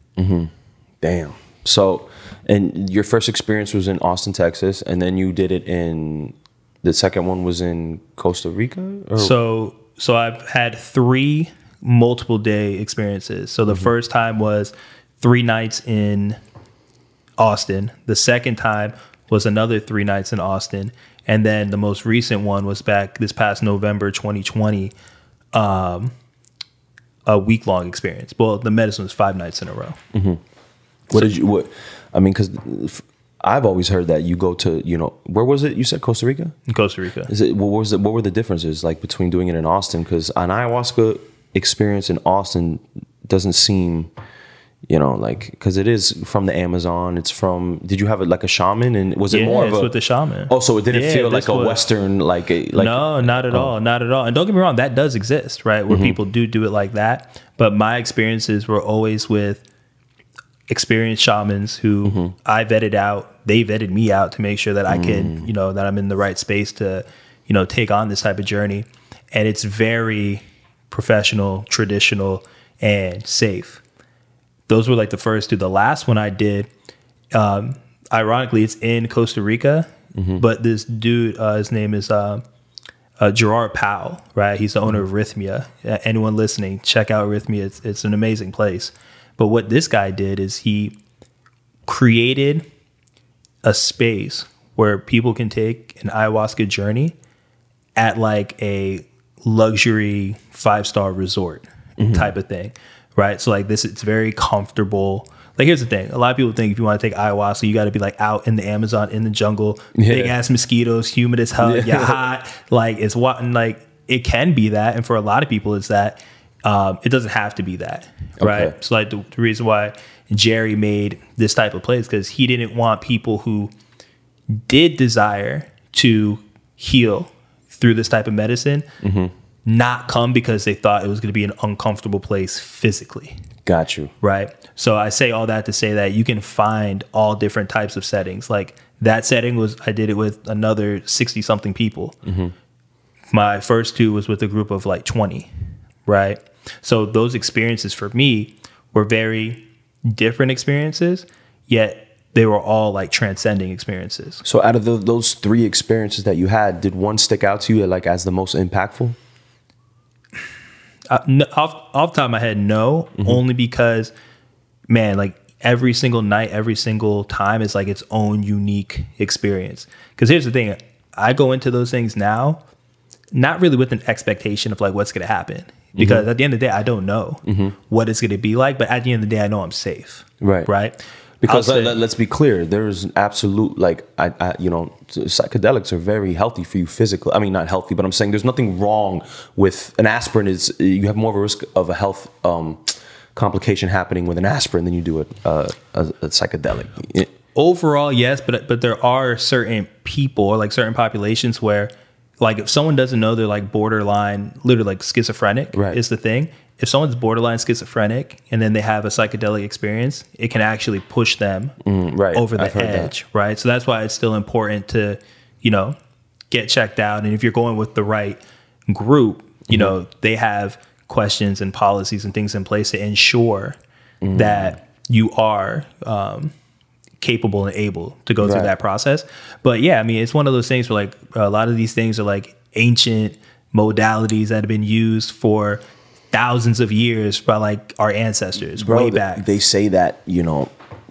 Damn. So, and your first experience was in Austin, Texas, and then you did it in, the second one was in Costa Rica? Or? So I've had 3 multiple day experiences. So the first time was 3 nights in Austin. The second time was another 3 nights in Austin. And then the most recent one was back this past November 2020, a week-long experience. Well, the medicine was 5 nights in a row. Because I've always heard that you go to, where was it? You said Costa Rica? In Costa Rica. What were the differences like between doing it in Austin? Because an ayahuasca experience in Austin doesn't seem, because it is from the Amazon. It's from, did you have it like a shaman? And was it more of with the shaman. Oh, so it didn't feel like a Western, no, not at all. Not at all. And don't get me wrong, that does exist, right? Where people do it like that. But my experiences were always with experienced shamans who I vetted out. They vetted me out to make sure that I can, that I'm in the right space to, take on this type of journey. And it's very professional, traditional, and safe. Those were like the first 2. The last one I did, ironically, it's in Costa Rica, but this dude, his name is Gerard Powell, right? He's the owner of Rhythmia. Anyone listening, check out Rhythmia. It's an amazing place. But what this guy did is he created a space where people can take an ayahuasca journey at like a luxury 5-star resort type of thing, right? So like this, it's very comfortable. Like here's the thing. A lot of people think if you want to take ayahuasca, you got to be like out in the Amazon, in the jungle, big ass mosquitoes, humid as hell, you're hot. Like it's what, like it can be that. And for a lot of people, it's that. It doesn't have to be that, right? Okay. So like the reason why Jerry made this type of place, because he didn't want people who did desire to heal through this type of medicine not come because they thought it was going to be an uncomfortable place physically. Got you. Right. So I say all that to say that you can find all different types of settings. Like that setting I did it with another 60 something people. My first 2 was with a group of like 20. Right. So those experiences for me were very different experiences, yet they were all like transcending experiences. So out of those 3 experiences that you had, did one stick out to you like as the most impactful? No, off the top of my head, no. Only because, man, like every single night, every single time is like its own unique experience. Because here's the thing. I go into those things now, not really with an expectation of like what's going to happen. Because at the end of the day, I don't know what it's going to be like. But at the end of the day, I know I'm safe. Right. Right. Because let's be clear, there's absolute, like, psychedelics are very healthy for you physically. I mean, not healthy, but I'm saying there's nothing wrong with an aspirin. You have more of a risk of a health complication happening with an aspirin than you do a psychedelic. Overall, yes, but there are certain people or like certain populations where, like, if someone doesn't know they're like borderline, literally like schizophrenic is the thing. If someone's borderline schizophrenic and then they have a psychedelic experience, it can actually push them over the edge, right? So that's why it's still important to, get checked out. And if you're going with the right group, they have questions and policies and things in place to ensure that you are capable and able to go through that process. But yeah, I mean, it's one of those things where like a lot of these things are like ancient modalities that have been used for thousands of years by like our ancestors way back. They say that,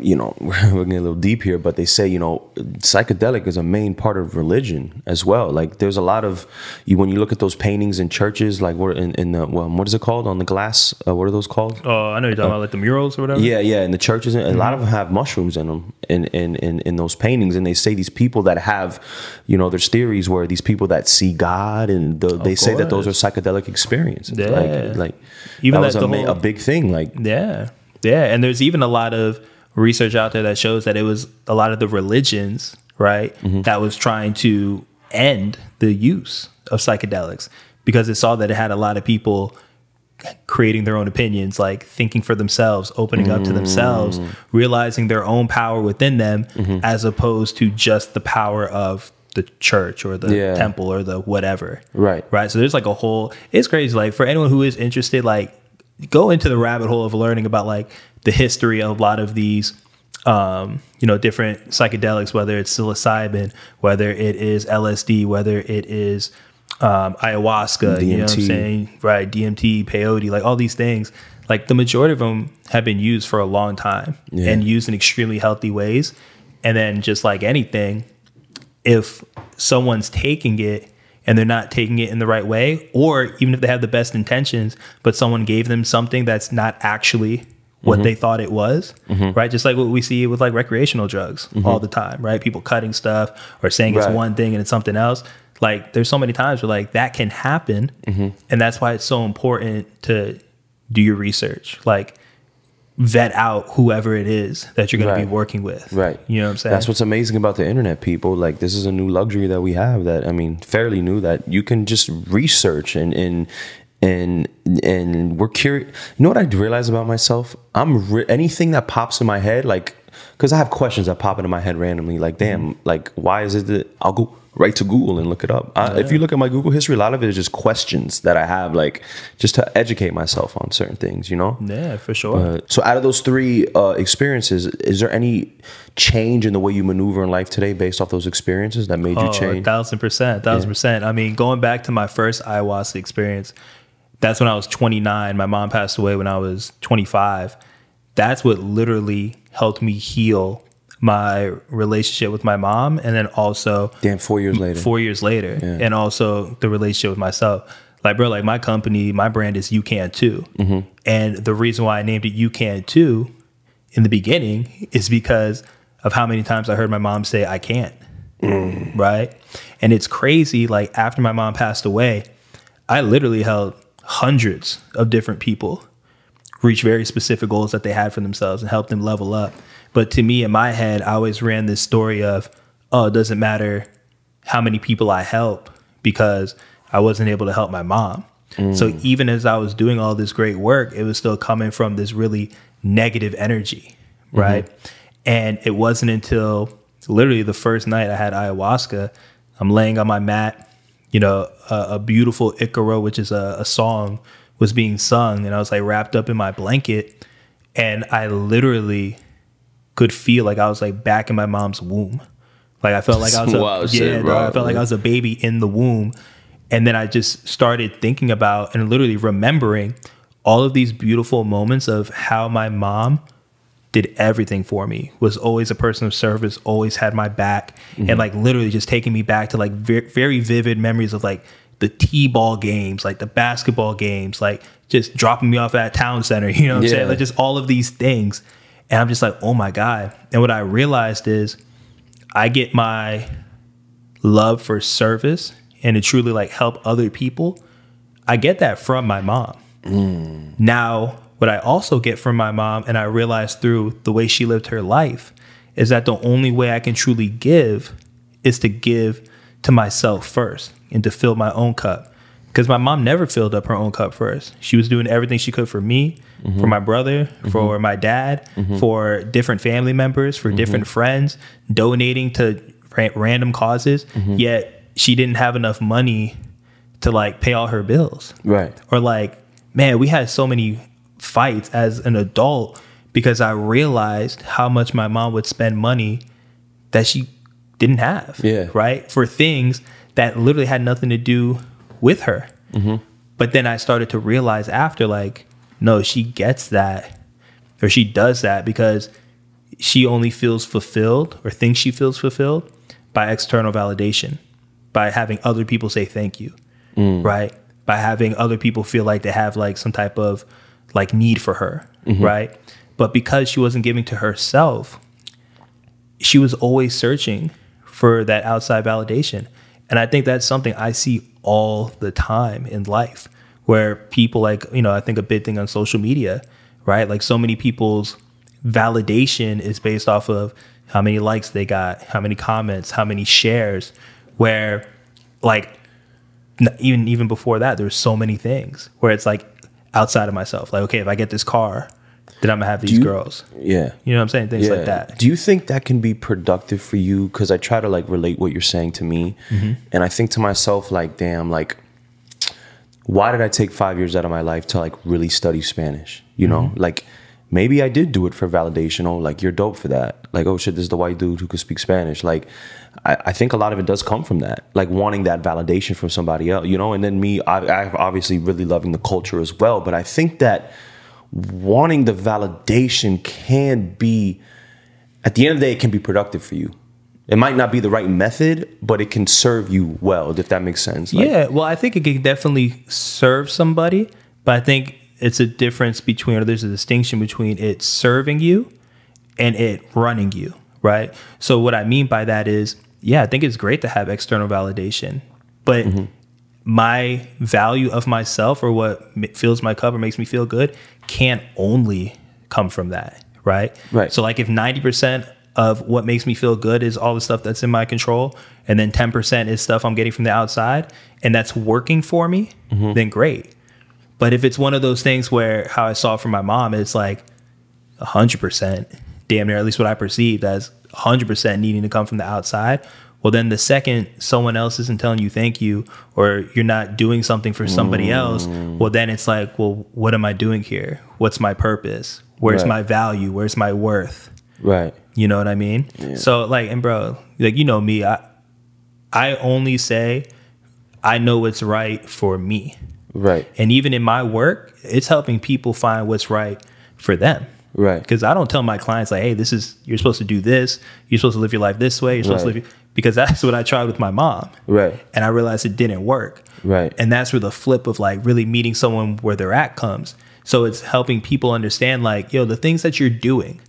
we're getting a little deep here, but they say, psychedelic is a main part of religion as well. Like there's a lot of, when you look at those paintings in churches, like we're in the, what is it called on the glass? What are those called? Oh, I know you're talking about like the murals or whatever. Yeah. In the churches, a lot of them have mushrooms in them in those paintings. And they say these people that have, there's theories where these people that see God and they say that those are psychedelic experiences. Yeah. Like even that was a big thing. Like, yeah. And there's even a lot of research out there that shows that it was a lot of the religions, right, that was trying to end the use of psychedelics because it saw that it had a lot of people creating their own opinions, like thinking for themselves, opening up to themselves, realizing their own power within them, as opposed to just the power of the church or the temple or the whatever. Right. So there's like it's crazy. Like for anyone who is interested, like go into the rabbit hole of learning about like the history of a lot of these different psychedelics, whether it's psilocybin, whether it is LSD, whether it is ayahuasca, DMT. You know what I'm saying? Right. DMT, peyote, like all these things, like the majority of them have been used for a long time and used in extremely healthy ways. And then just like anything, if someone's taking it and they're not taking it in the right way, or even if they have the best intentions, but someone gave them something that's not actually what they thought it was, right? Just like what we see with like recreational drugs all the time, right? People cutting stuff or saying it's one thing and it's something else. Like there's so many times where like that can happen. And that's why it's so important to do your research, like vet out whoever it is that you're going to be working with. Right. You know what I'm saying? That's what's amazing about the internet, people. Like this is a new luxury that we have that, I mean, fairly new, that you can just research and we're curious. You know what I realize about myself? Anything that pops in my head, like, because I have questions that pop into my head randomly, like, damn, like, why is it that I'll go right to Google and look it up? If you look at my Google history, a lot of it is just questions that I have, like, just to educate myself on certain things, you know? Yeah, for sure. So out of those three experiences, is there any change in the way you maneuver in life today based off those experiences that made you change? 1,000%. I mean, going back to my first ayahuasca experience, that's when I was 29. My mom passed away when I was 25. That's what literally helped me heal my relationship with my mom. And then also 4 years later. 4 years later. Yeah. And also the relationship with myself. Like, bro, like my company, my brand is You Can Too. And the reason why I named it You Can Too in the beginning is because of how many times I heard my mom say, I can't. Right. And it's crazy. Like after my mom passed away, I literally helped hundreds of different people reach very specific goals that they had for themselves and help them level up. But to me, in my head, I always ran this story of, oh, it doesn't matter how many people I help because I wasn't able to help my mom. So even as I was doing all this great work, it was still coming from this really negative energy, right? And it wasn't until literally the first night I had ayahuasca, I'm laying on my mat, a beautiful Icaro, which is a song, was being sung, and I was like wrapped up in my blanket, and I literally could feel like I was like back in my mom's womb. Like I felt like I was I felt like I was a baby in the womb. And then I just started thinking about and literally remembering all of these beautiful moments of how my mom did everything for me, was always a person of service, always had my back, and like literally just taking me back to like very vivid memories of like the t-ball games, like the basketball games, like just dropping me off at town center, you know what I'm saying? Like just all of these things. And I'm just like, oh my God. And what I realized is I get my love for service and to truly like help other people. I get that from my mom. Now, what I also get from my mom, and I realized through the way she lived her life, is that the only way I can truly give is to give to myself first and to fill my own cup. Because my mom never filled up her own cup first. She was doing everything she could for me, for my brother, for my dad, for different family members, for different friends, donating to random causes. Yet she didn't have enough money to like pay all her bills. Right. Or like, man, we had so many fights as an adult because I realized how much my mom would spend money that she didn't have. Right. For things that literally had nothing to do with her. But then I started to realize after, like, no, she gets that, or she does that because she only feels fulfilled or thinks she feels fulfilled by external validation, by having other people say thank you, right? By having other people feel like they have like some type of like need for her, right? But because she wasn't giving to herself, she was always searching for that outside validation. And I think that's something I see all the time in life where people like, I think a big thing on social media, right? Like so many people's validation is based off of how many likes they got, how many comments, how many shares, where like even before that, there's so many things where it's like outside of myself. Like, okay, if I get this car, then I'm gonna have these girls. Yeah. You know what I'm saying? Things like that. Do you think that can be productive for you? Because I try to like relate what you're saying to me. And I think to myself, like, damn, like, why did I take 5 years out of my life to like really study Spanish? You know, like maybe I did do it for validation. Oh, like, you're dope for that. Like, oh shit, this is the white dude who could speak Spanish. Like, I think a lot of it does come from that, like wanting that validation from somebody else, you know. And then me, I obviously really loving the culture as well. But I think that wanting the validation can be, at the end of the day, it can be productive for you. It might not be the right method, but it can serve you well, if that makes sense. Like, yeah, well, I think it can definitely serve somebody, but I think it's a difference between, or there's a distinction between it serving you and it running you, right? So what I mean by that is, yeah, I think it's great to have external validation, but my value of myself, or what fills my cup or makes me feel good, can't only come from that, right? Right. So like if 90% of what makes me feel good is all the stuff that's in my control, and then 10% is stuff I'm getting from the outside, and that's working for me, then great. But if it's one of those things where, how I saw it from my mom, it's like 100%, damn near, at least what I perceived as 100% needing to come from the outside, well, then the second someone else isn't telling you thank you, or you're not doing something for somebody else, well, then it's like, well, what am I doing here? What's my purpose? Where's my value? Where's my worth? Right. You know what I mean? Yeah. So like, and bro, like, you know me, I only say I know what's right for me. Right. And even in my work, it's helping people find what's right for them. Right. Because I don't tell my clients like, hey, you're supposed to do this. You're supposed to live your life this way. You're supposed to live, because that's what I tried with my mom. Right. And I realized it didn't work. Right. And that's where the flip of like really meeting someone where they're at comes. So it's helping people understand like, yo, the things that you're doing,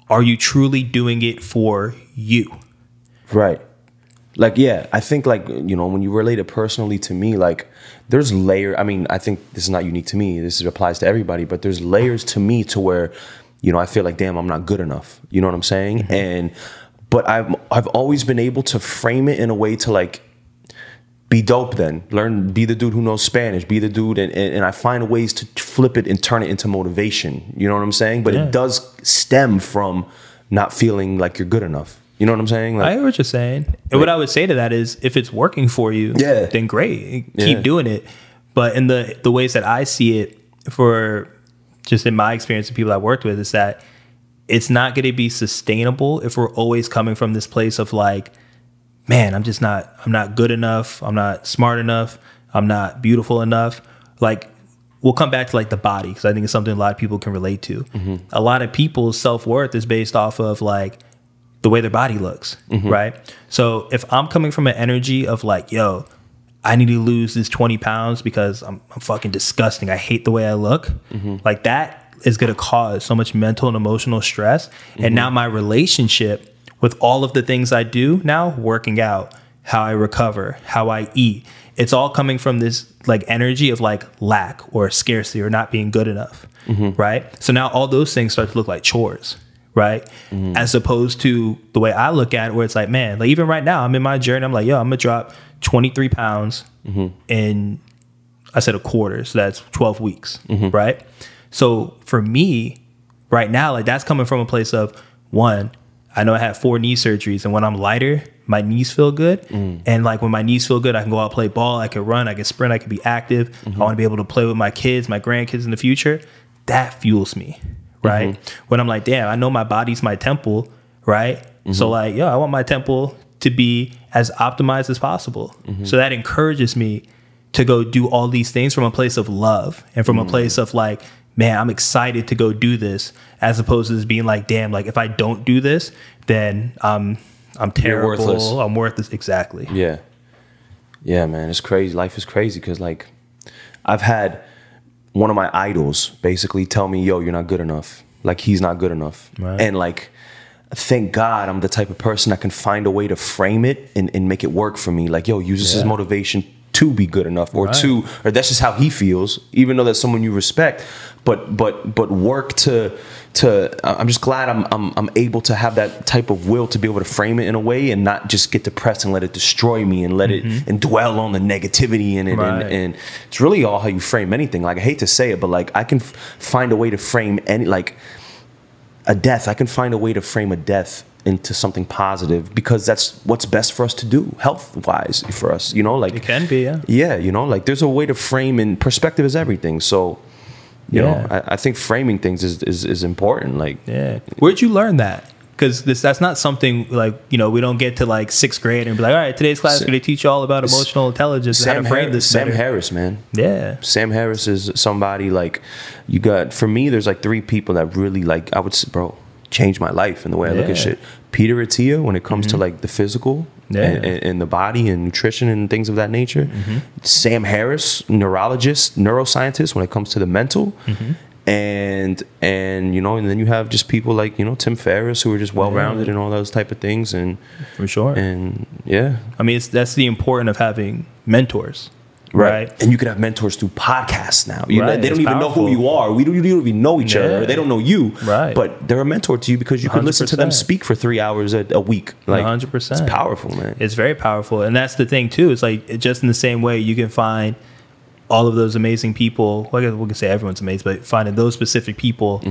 are you truly doing it for you? Right. Like, yeah, I think like, you know, when you relate it personally to me, like there's layer. I mean, I think this is not unique to me. This applies to everybody, but there's layers to me to where, you know, I feel like, damn, I'm not good enough. You know what I'm saying? But I've always been able to frame it in a way to like be dope, then be the dude who knows Spanish, be the dude. And I find ways to flip it and turn it into motivation. You know what I'm saying? But it does stem from not feeling like you're good enough. You know what I'm saying? Like, I hear what you're saying. And what I would say to that is, if it's working for you, then great. Keep doing it. But in the ways that I see it, for just in my experience with people I worked with, is that it's not going to be sustainable if we're always coming from this place of like, man, I'm not good enough. I'm not smart enough. I'm not beautiful enough. Like, we'll come back to like the body, because I think it's something a lot of people can relate to. A lot of people's self-worth is based off of like the way their body looks, right? So if I'm coming from an energy of like, yo, I need to lose this 20 pounds because I'm fucking disgusting, I hate the way I look, like that is going to cause so much mental and emotional stress. And now my relationship with all of the things I do now, working out, how I recover, how I eat, it's all coming from this like energy of like lack or scarcity or not being good enough, right? So now all those things start to look like chores, right? As opposed to the way I look at it, where it's like, man, like even right now I'm in my journey, I'm like, yo, I'm gonna drop 23 pounds in, I said a quarter, so that's 12 weeks, right? So for me right now, like that's coming from a place of, one, I know I had 4 knee surgeries, and when I'm lighter, my knees feel good. And like when my knees feel good, I can go out and play ball, I can run, I can sprint, I can be active. I want to be able to play with my kids, my grandkids in the future. That fuels me, right? When I'm like, damn, I know my body's my temple, right? So like, yo, I want my temple to be as optimized as possible. So that encourages me to go do all these things from a place of love and from a place of like, man, I'm excited to go do this, as opposed to this being like, damn, like if I don't do this, then I'm terrible. Worthless. I'm worthless. Exactly. Yeah. Yeah, man. It's crazy. Life is crazy because like I've had one of my idols basically tell me, yo, you're not good enough. Like he's not good enough. Right. And like, thank God I'm the type of person that can find a way to frame it and make it work for me. Like, yo, use this as motivation to be good enough, or or that's just how he feels, even though that's someone you respect, but work to I'm just glad I'm able to have that type of will to be able to frame it in a way and not just get depressed and let it destroy me and let it and dwell on the negativity in it. And it's really all how you frame anything. Like, I hate to say it, but like I can find a way to frame any, like a death. I can find a way to frame a death into something positive, because that's what's best for us to do, health-wise for us, you know, like it can be, yeah, you know, like there's a way to frame, and perspective is everything. So You know, I think framing things is important. Like, where'd you learn that? Because that's not something like, you know, we don't get to like 6th grade and be like, all right, today's class, we're going to teach you all about emotional intelligence and how to frame this better. Sam Harris, man. Yeah. Sam Harris is somebody like, you got, for me, there's like 3 people that really like, I would say, bro, changed my life and the way I look at shit. Peter Attia, when it comes to like the physical and the body and nutrition and things of that nature. Sam Harris, neurologist, neuroscientist, when it comes to the mental. And you know, and then you have just people like, you know, Tim Ferriss, who are just well-rounded and all those type of things. And for sure. And I mean, that's the importance of having mentors. Right. And you can have mentors through podcasts now. You know, they don't even know who you are. We don't even know each other. They don't know you. Right. But they're a mentor to you because you can listen to them speak for 3 hours a week. Like 100%. It's powerful, man. It's very powerful. And that's the thing too. It's like, just in the same way you can find all of those amazing people. Well, I guess we can say everyone's amazing, but finding those specific people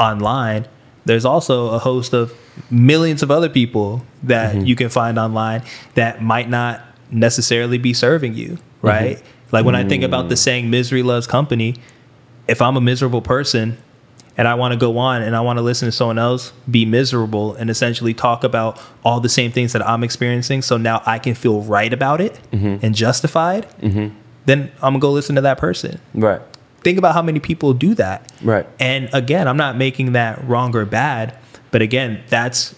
online, there's also a host of millions of other people that you can find online that might not necessarily be serving you. Right? Like when I think about the saying, misery loves company, if I'm a miserable person and I want to go on and I want to listen to someone else be miserable and essentially talk about all the same things that I'm experiencing, so now I can feel right about it and justified, then I'm gonna go listen to that person. Right. Think about how many people do that. Right. And again, I'm not making that wrong or bad, but again, that's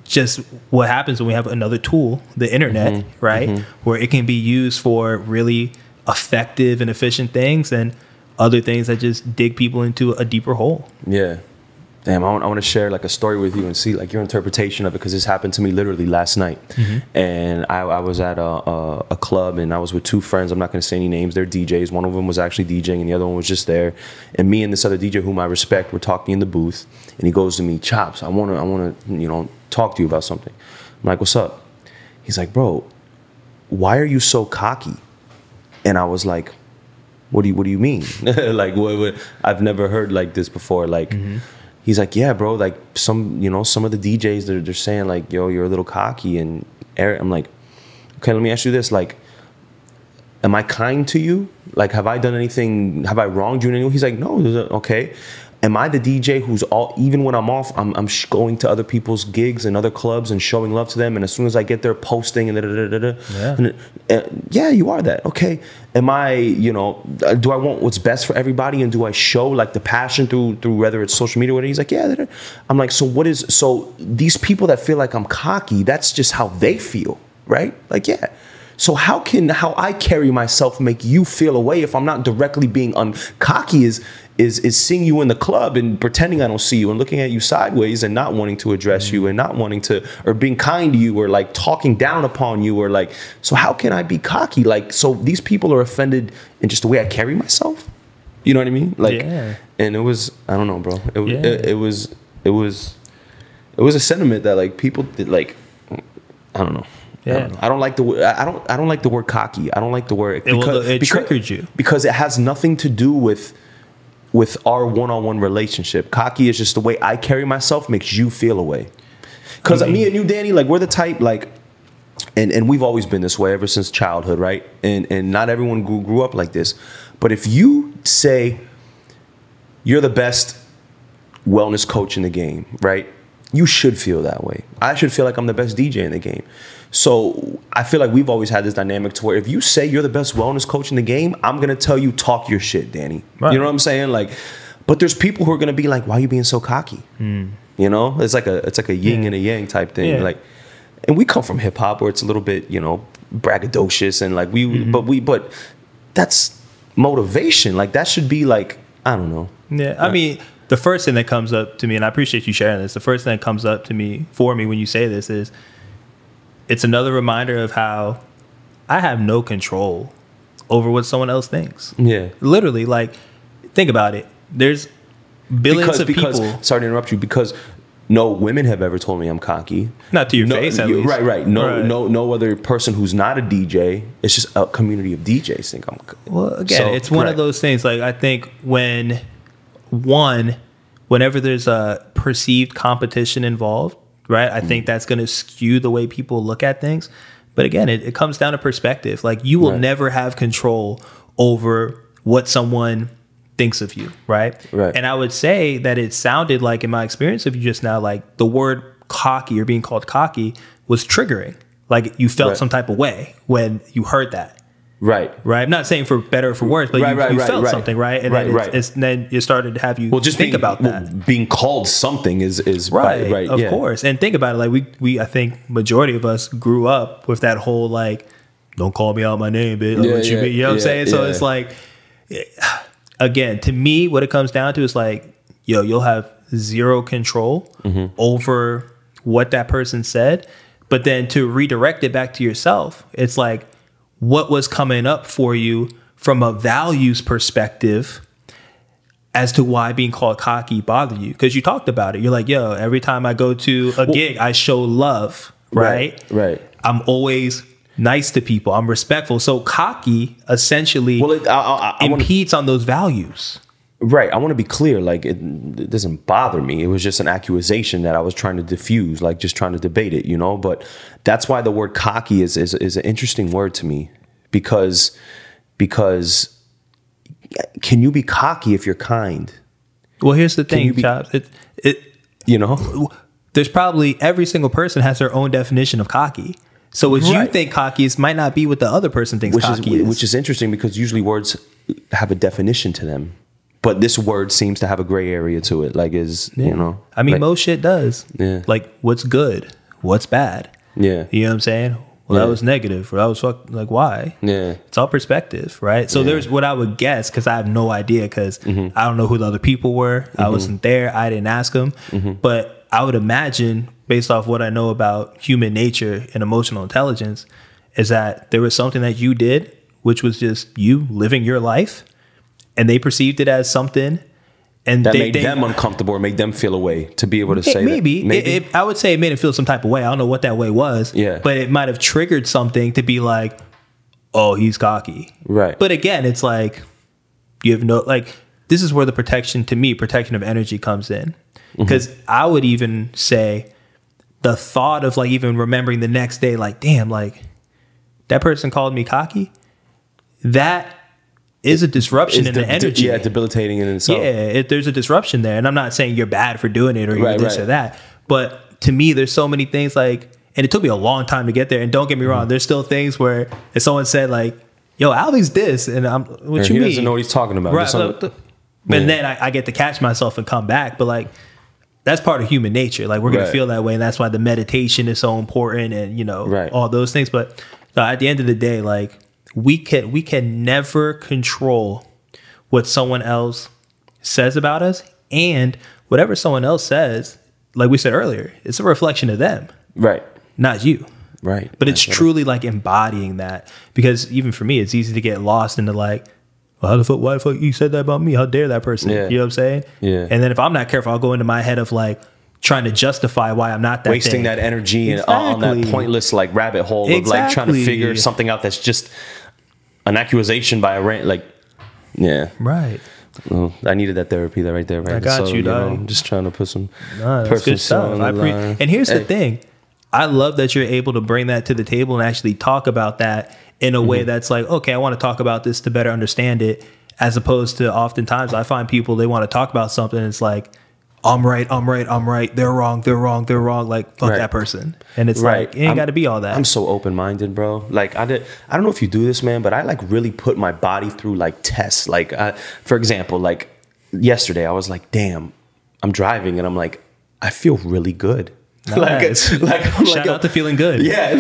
just what happens when we have another tool, the internet, right? Where it can be used for really effective and efficient things and other things that just dig people into a deeper hole. Yeah. Damn, I want to share like a story with you and see like your interpretation of it, because this happened to me literally last night. And I was at a club and I was with 2 friends. I'm not going to say any names. They're DJs. One of them was actually DJing and the other one was just there. And me and this other DJ whom I respect were talking in the booth. And he goes to me, Chopz, I want to, you know, talk to you about something. I'm like, what's up? He's like, bro, why are you so cocky? And I was like, what do you mean? Like, what? I've never heard like this before. Like, he's like, yeah, bro, like some of the DJs, they're saying like, yo, you're a little cocky. And I'm like, okay, let me ask you this. Like, am I kind to you? Like, have I done anything? Have I wronged you in any way? He's like, no. Okay. Am I the DJ who's even when I'm off, I'm going to other people's gigs and other clubs and showing love to them, and as soon as I get there, posting and yeah, you are that. Okay. Am I, you know, do I want what's best for everybody, and do I show like the passion through whether it's social media or whatever? He's like, yeah. I'm like, so these people that feel like I'm cocky, that's just how they feel, right? Like, yeah. So how I carry myself make you feel a way if I'm not directly being cocky is seeing you in the club and pretending I don't see you and looking at you sideways and not wanting to address you and not wanting to, or being kind to you or like talking down upon you, or like, so how can I be cocky? Like, so these people are offended in just the way I carry myself. You know what I mean? Like, and it was, I don't know, bro. It was a sentiment that like people did, like, I don't know. Yeah, I don't like the word cocky. I don't like the word because it triggered you, because it has nothing to do with our one-on-one relationship. Cocky is just the way I carry myself makes you feel a way. Because me and you, Danny, like we're the type like, and we've always been this way ever since childhood, right? And not everyone grew up like this. But if you say you're the best wellness coach in the game, right? You should feel that way. I should feel like I'm the best DJ in the game. So I feel like we've always had this dynamic to where if you say you're the best wellness coach in the game, I'm going to tell you, talk your shit, Danny. Right. You know what I'm saying? Like, but there's people who are going to be like, why are you being so cocky? You know, it's like a yin and a yang type thing. Like, and we come from hip hop where it's a little bit, you know, braggadocious and like but that's motivation. Like that should be like, I don't know. Yeah. I mean, the first thing that comes up to me, and I appreciate you sharing this, the first thing that comes up to me when you say this is, it's another reminder of how I have no control over what someone else thinks. Yeah. Literally, like, think about it. There's billions of people. Sorry to interrupt you, because no women have ever told me I'm cocky. Not to your face, at least. Right. No other person who's not a DJ. It's just a community of DJs think I'm cocky. Well, again, it's one of those things. Like, I think whenever there's a perceived competition involved, right? I think that's going to skew the way people look at things. But again, it comes down to perspective. Like, you will never have control over what someone thinks of you, right? Right. And I would say that it sounded like, in my experience of you just now, like the word cocky or being called cocky was triggering. Like you felt some type of way when you heard that. Right. I'm not saying for better or for worse, but you felt something, right? And then it started to have you think about that. Being called something is right. Of course. And think about it. Like we I think majority of us grew up with that whole like, don't call me out my name, bitch. Like, you know what I'm saying? So it's like, again, to me, what it comes down to is like, you'll have zero control over what that person said. But then to redirect it back to yourself, it's like, what was coming up for you from a values perspective as to why being called cocky bothered you? Because you talked about it. You're like, yo, every time I go to a gig, I show love, right? I'm always nice to people. I'm respectful. So cocky essentially impedes on those values. Right. I want to be clear. Like it doesn't bother me. It was just an accusation that I was trying to diffuse, like just trying to debate it, But that's why the word cocky is an interesting word to me, because can you be cocky if you're kind? Well, here's the thing, Chopz. There's probably every single person has their own definition of cocky. So what you think cocky is might not be what the other person thinks cocky is. Which is interesting because usually words have a definition to them. But this word seems to have a gray area to it. Like I mean, most shit does. Yeah. Like what's good? What's bad? Yeah. You know what I'm saying? Well, that was negative, or that was like, why? Yeah. It's all perspective, right? So there's what I would guess, because I have no idea, because I don't know who the other people were. I wasn't there. I didn't ask them. But I would imagine, based off what I know about human nature and emotional intelligence, is that there was something that you did, which was just you living your life. And they perceived it as something, and that made them uncomfortable or made them feel a way to be able to say maybe. I would say it made them feel some type of way. I don't know what that way was. Yeah. But it might have triggered something to be like, oh, he's cocky. Right. But again, it's like, you have no, like, this is where the protection of energy comes in. Because I would even say the thought of like even remembering the next day, like, damn, like that person called me cocky. That is a disruption in the energy. Yeah, debilitating in itself. Yeah, there's a disruption there. And I'm not saying you're bad for doing it or you're this or that. But to me, there's so many things like, and it took me a long time to get there. And don't get me wrong, there's still things where if someone said like, yo, Alvey's this, and I'm, what you mean? He doesn't know what he's talking about. Right. And then I get to catch myself and come back. But like, that's part of human nature. Like we're going to feel that way. And that's why the meditation is so important and, all those things. But at the end of the day, like, we can never control what someone else says about us, and whatever someone else says, like we said earlier, it's a reflection of them, right? Not you, right? But it's truly like embodying that, because even for me, it's easy to get lost into like, well, why the fuck you said that about me? How dare that person? Yeah. You know what I'm saying? Yeah. And then if I'm not careful, I'll go into my head of like, trying to justify why I'm not that wasting that energy on that pointless like rabbit hole of like trying to figure something out that's just an accusation by a rant, like, right. Well, I needed that therapy right there, right? I got you, dog. I'm just trying to put some that's good stuff. And here's the thing. I love that you're able to bring that to the table and actually talk about that in a way that's like, okay, I want to talk about this to better understand it, as opposed to oftentimes I find people, they want to talk about something and it's like, I'm right. They're wrong. Like, fuck that person. And it's like, it ain't got to be all that. I'm so open-minded, bro. Like, I don't know if you do this, man, but I like really put my body through like tests. Like, for example, like yesterday, I was like, damn, I'm driving and I'm like, I feel really good. Nice. Shout out to feeling good. Yeah,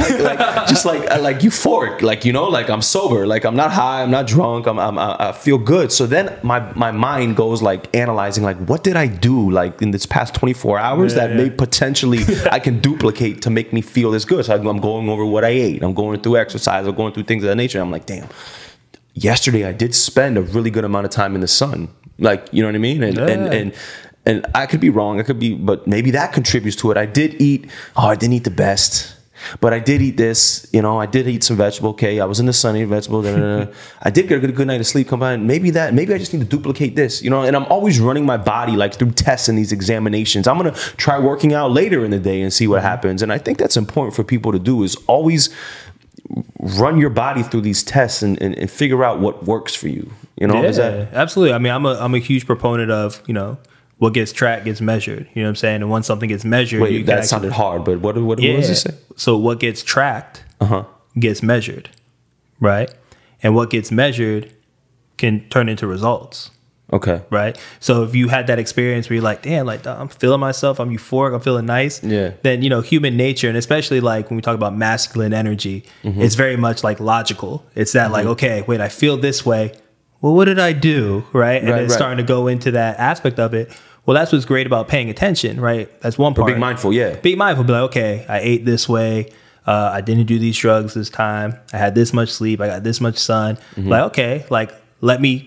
just like euphoric, like, like I'm sober, like I'm not high, I'm not drunk, I feel good. So then my mind goes like analyzing, like, what did I do like in this past 24 hours that may potentially I can duplicate to make me feel this good. So I'm going over what I ate, I'm going through exercise, I'm going through things of that nature. I'm like, damn, yesterday I did spend a really good amount of time in the sun, like, you know what I mean, and I could be wrong. But maybe that contributes to it. I didn't eat the best, but I did eat this. I did eat some vegetable. Okay, I was in the sun, eating vegetables. I did get a good night of sleep. Combined, maybe I just need to duplicate this. And I'm always running my body like through tests and these examinations. I'm gonna try working out later in the day and see what happens. And I think that's important for people to do, is always run your body through these tests and figure out what works for you. You know, absolutely. I mean, I'm a huge proponent of, you know, what gets tracked gets measured. You know what I'm saying? And once something gets measured, wait, that sounded hard, but what does it say? So what gets tracked gets measured, right? And what gets measured can turn into results. Okay. Right. So if you had that experience where you're like, damn, like I'm feeling myself, I'm euphoric, I'm feeling nice. Then, you know, human nature, and especially like when we talk about masculine energy, it's very much like logical. It's that like, okay, wait, I feel this way. Well, what did I do? Right. And then starting to go into that aspect of it. Well, that's what's great about paying attention. Right. That's one part. Or being mindful. Yeah. Being mindful. Be like, okay, I ate this way. I didn't do these drugs this time. I had this much sleep. I got this much sun. Like, okay, like let me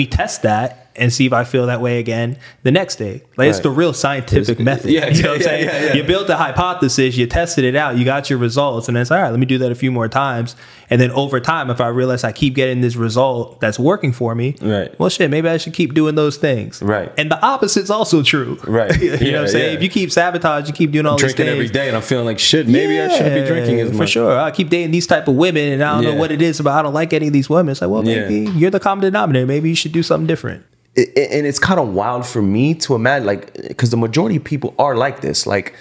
test that and see if I feel that way again the next day. Like it's the real scientific method. Yeah, you know what I'm saying? Yeah. You built a hypothesis, you tested it out, you got your results, and then it's all right, let me do that a few more times. And then over time, if I realize I keep getting this result that's working for me, well, shit, maybe I should keep doing those things. Right. And the opposite's also true. Right. You know what I'm saying? If you keep sabotage, you keep doing all these things. Drinking every day and I'm feeling like shit, maybe I shouldn't be drinking as much. For sure. I keep dating these type of women and I don't know what it is, but I don't like any of these women. It's like, well, maybe you're the common denominator. Maybe you should do something different. And it's kind of wild for me to imagine, like, because the majority of people are like this. Like,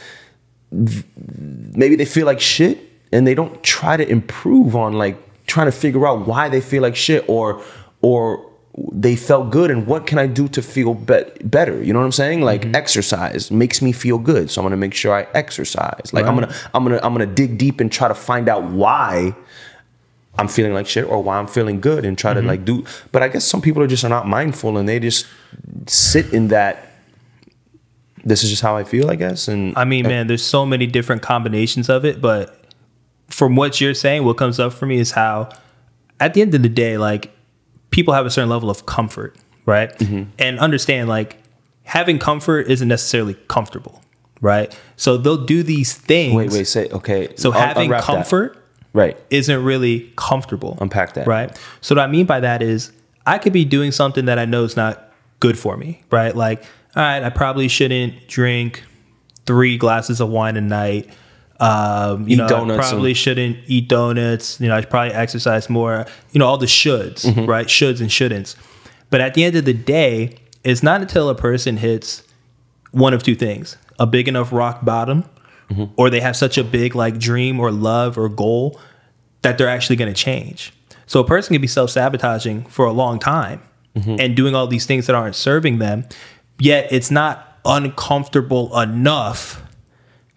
maybe they feel like shit and they don't try to improve on, like, trying to figure out why they feel like shit, or they felt good and what can I do to feel better? You know what I'm saying? Like, exercise makes me feel good, so I'm gonna make sure I exercise. Like, I'm gonna dig deep and try to find out why I'm feeling like shit or why I'm feeling good and try to like do. But I guess some people are just not mindful and they just sit in that. This is just how I feel, I guess. And I mean, man, there's so many different combinations of it. But from what you're saying, what comes up for me is how, at the end of the day, like people have a certain level of comfort, right? And understand, like having comfort isn't necessarily comfortable, right? So they'll do these things. Wait, say okay. So having comfort. Right. Isn't really comfortable. Unpack that. Right. So what I mean by that is I could be doing something that I know is not good for me. Right. Like, all right, I probably shouldn't drink 3 glasses of wine a night. You know, I probably shouldn't eat donuts. You know, I should probably exercise more. You know, all the shoulds, right? Shoulds and shouldn'ts. But at the end of the day, it's not until a person hits one of two things: a big enough rock bottom, or they have such a big like dream or love or goal that they're actually going to change. So a person can be self-sabotaging for a long time and doing all these things that aren't serving them, yet it's not uncomfortable enough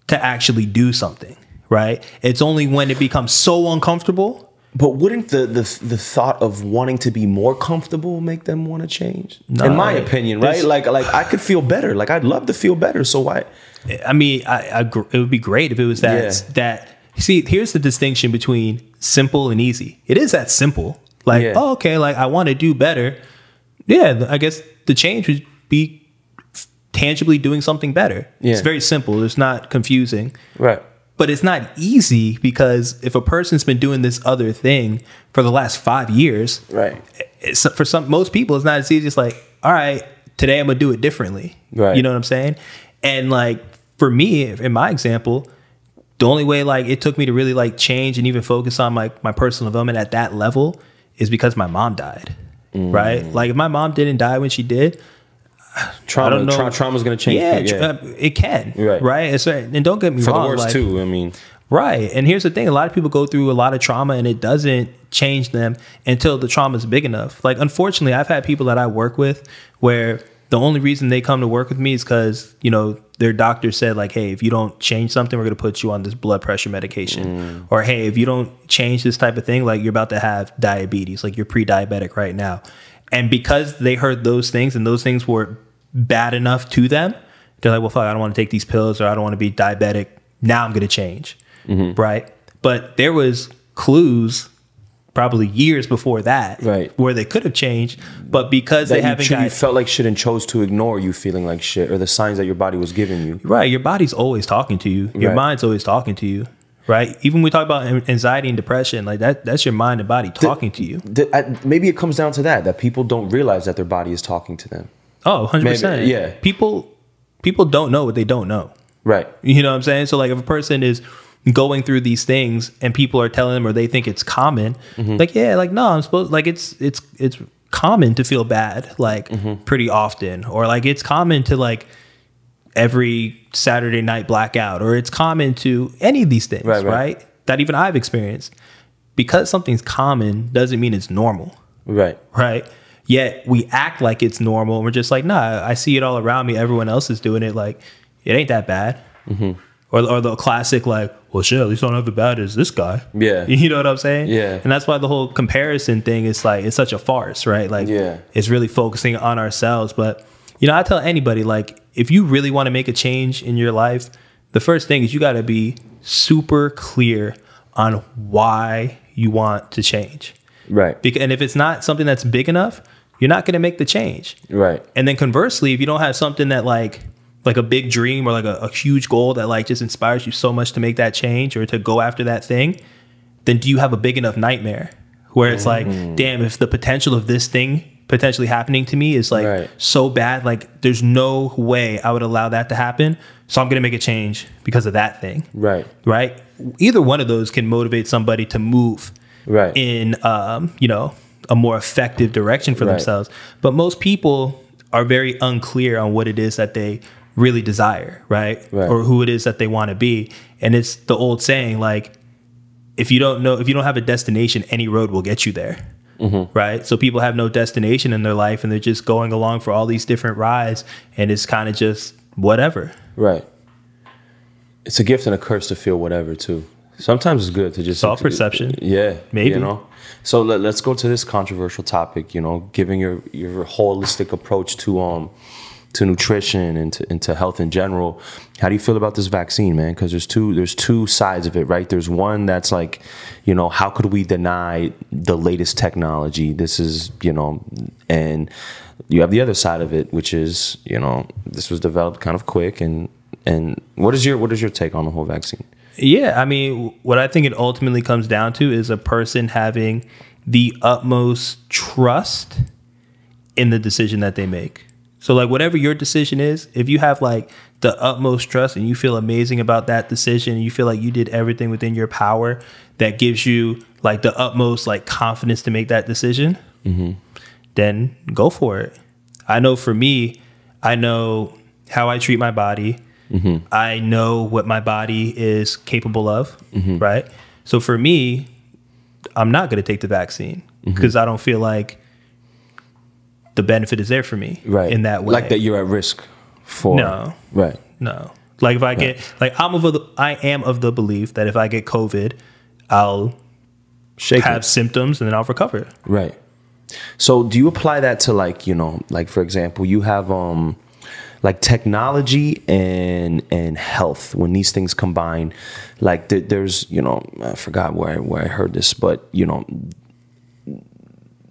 to actually do something, right? It's only when it becomes so uncomfortable. But wouldn't the thought of wanting to be more comfortable make them want to change? No, in my opinion, right? Like I could feel better. Like I'd love to feel better. So why? I mean, it would be great if it was that. See, here's the distinction between simple and easy. It is that simple. Like, oh, okay, like I want to do better. Yeah, I guess the change would be tangibly doing something better. It's very simple. It's not confusing. Right. But it's not easy because if a person's been doing this other thing for the last 5 years, right? For most people, it's not as easy. It's like, all right, today I'm gonna do it differently. Right. You know what I'm saying? And like for me, in my example, the only way like it took me to really like change and even focus on like my personal development at that level is because my mom died. Right? Like if my mom didn't die when she did, trauma's going to change. It can. Right. And don't get me wrong. For the worst too. I mean. Right. And here's the thing. A lot of people go through a lot of trauma and it doesn't change them until the trauma is big enough. Like, unfortunately, I've had people that I work with where the only reason they come to work with me is because, you know, their doctor said like, hey, if you don't change something, we're going to put you on this blood pressure medication. Or, hey, if you don't change this type of thing, like you're about to have diabetes, like you're pre-diabetic right now. And because they heard those things and those things were bad enough to them, they're like, well, fuck, I don't want to take these pills or I don't want to be diabetic. Now I'm going to change. Right. But there was clues probably years before that where they could have changed. But because they haven't you felt like shit and chose to ignore you feeling like shit or the signs that your body was giving you. Right. Your body's always talking to you. Your mind's always talking to you. Right. Even when we talk about anxiety and depression, like that's your mind and body talking to you. Maybe it comes down to that people don't realize that their body is talking to them. Oh, 100%. Maybe, yeah. People don't know what they don't know. Right. You know what I'm saying? So like if a person is going through these things and people are telling them, or they think it's common. Like, yeah, like, no, I'm supposed, like, it's common to feel bad, like pretty often, or like it's common to like every Saturday night blackout, or it's common to any of these things, right? That even I've experienced. Because something's common doesn't mean it's normal. Right. Yet we act like it's normal. And we're just like, nah, I see it all around me. Everyone else is doing it. Like, it ain't that bad. Or the classic, like, well, shit, at least I don't have it bad as this guy. Yeah. You know what I'm saying? Yeah. And that's why the whole comparison thing is like, it's such a farce, right? Like, it's really focusing on ourselves. But, you know, I tell anybody, like, if you really want to make a change in your life, the first thing is you got to be super clear on why you want to change. Right. And if it's not something that's big enough, you're not going to make the change. Right. And then conversely, if you don't have something that like a big dream or like a huge goal that like just inspires you so much to make that change or to go after that thing, then do you have a big enough nightmare where it's like, damn, if the potential of this thing potentially happening to me is like so bad, like there's no way I would allow that to happen. So I'm going to make a change because of that thing. Right. Right. Either one of those can motivate somebody to move in, you know, a more effective direction for themselves. But most people are very unclear on what it is that they really desire, right? Or who it is that they want to be. And it's the old saying, like, if you don't have a destination, any road will get you there. Right. So people have no destination in their life and they're just going along for all these different rides and it's kind of just whatever. Right. It's a gift and a curse to feel whatever too. Sometimes it's good to just self-perception. Yeah. Maybe. You know? So let's go to this controversial topic, you know, giving your holistic approach to nutrition and to health in general. How do you feel about this vaccine, man? Because there's two sides of it, right? There's one that's like, you know, how could we deny the latest technology? This is, you know, and you have the other side of it, which is, you know, this was developed kind of quick. And what is your take on the whole vaccine? Yeah, I mean, what I think it ultimately comes down to is a person having the utmost trust in the decision that they make. So like whatever your decision is, if you have like the utmost trust and you feel amazing about that decision, and you feel like you did everything within your power that gives you like the utmost like confidence to make that decision, then go for it. I know for me, I know how I treat my body. I know what my body is capable of, right? So for me, I'm not going to take the vaccine because I don't feel like the benefit is there for me in that way. Like that you're at risk for. No. Right. No. Like if I get, like I am of the belief that if I get COVID, I'll have symptoms and then I'll recover. Right. So do you apply that to like, you know, like for example, you have like technology and health, when these things combine, like there's, you know, I forgot where I heard this, but you know,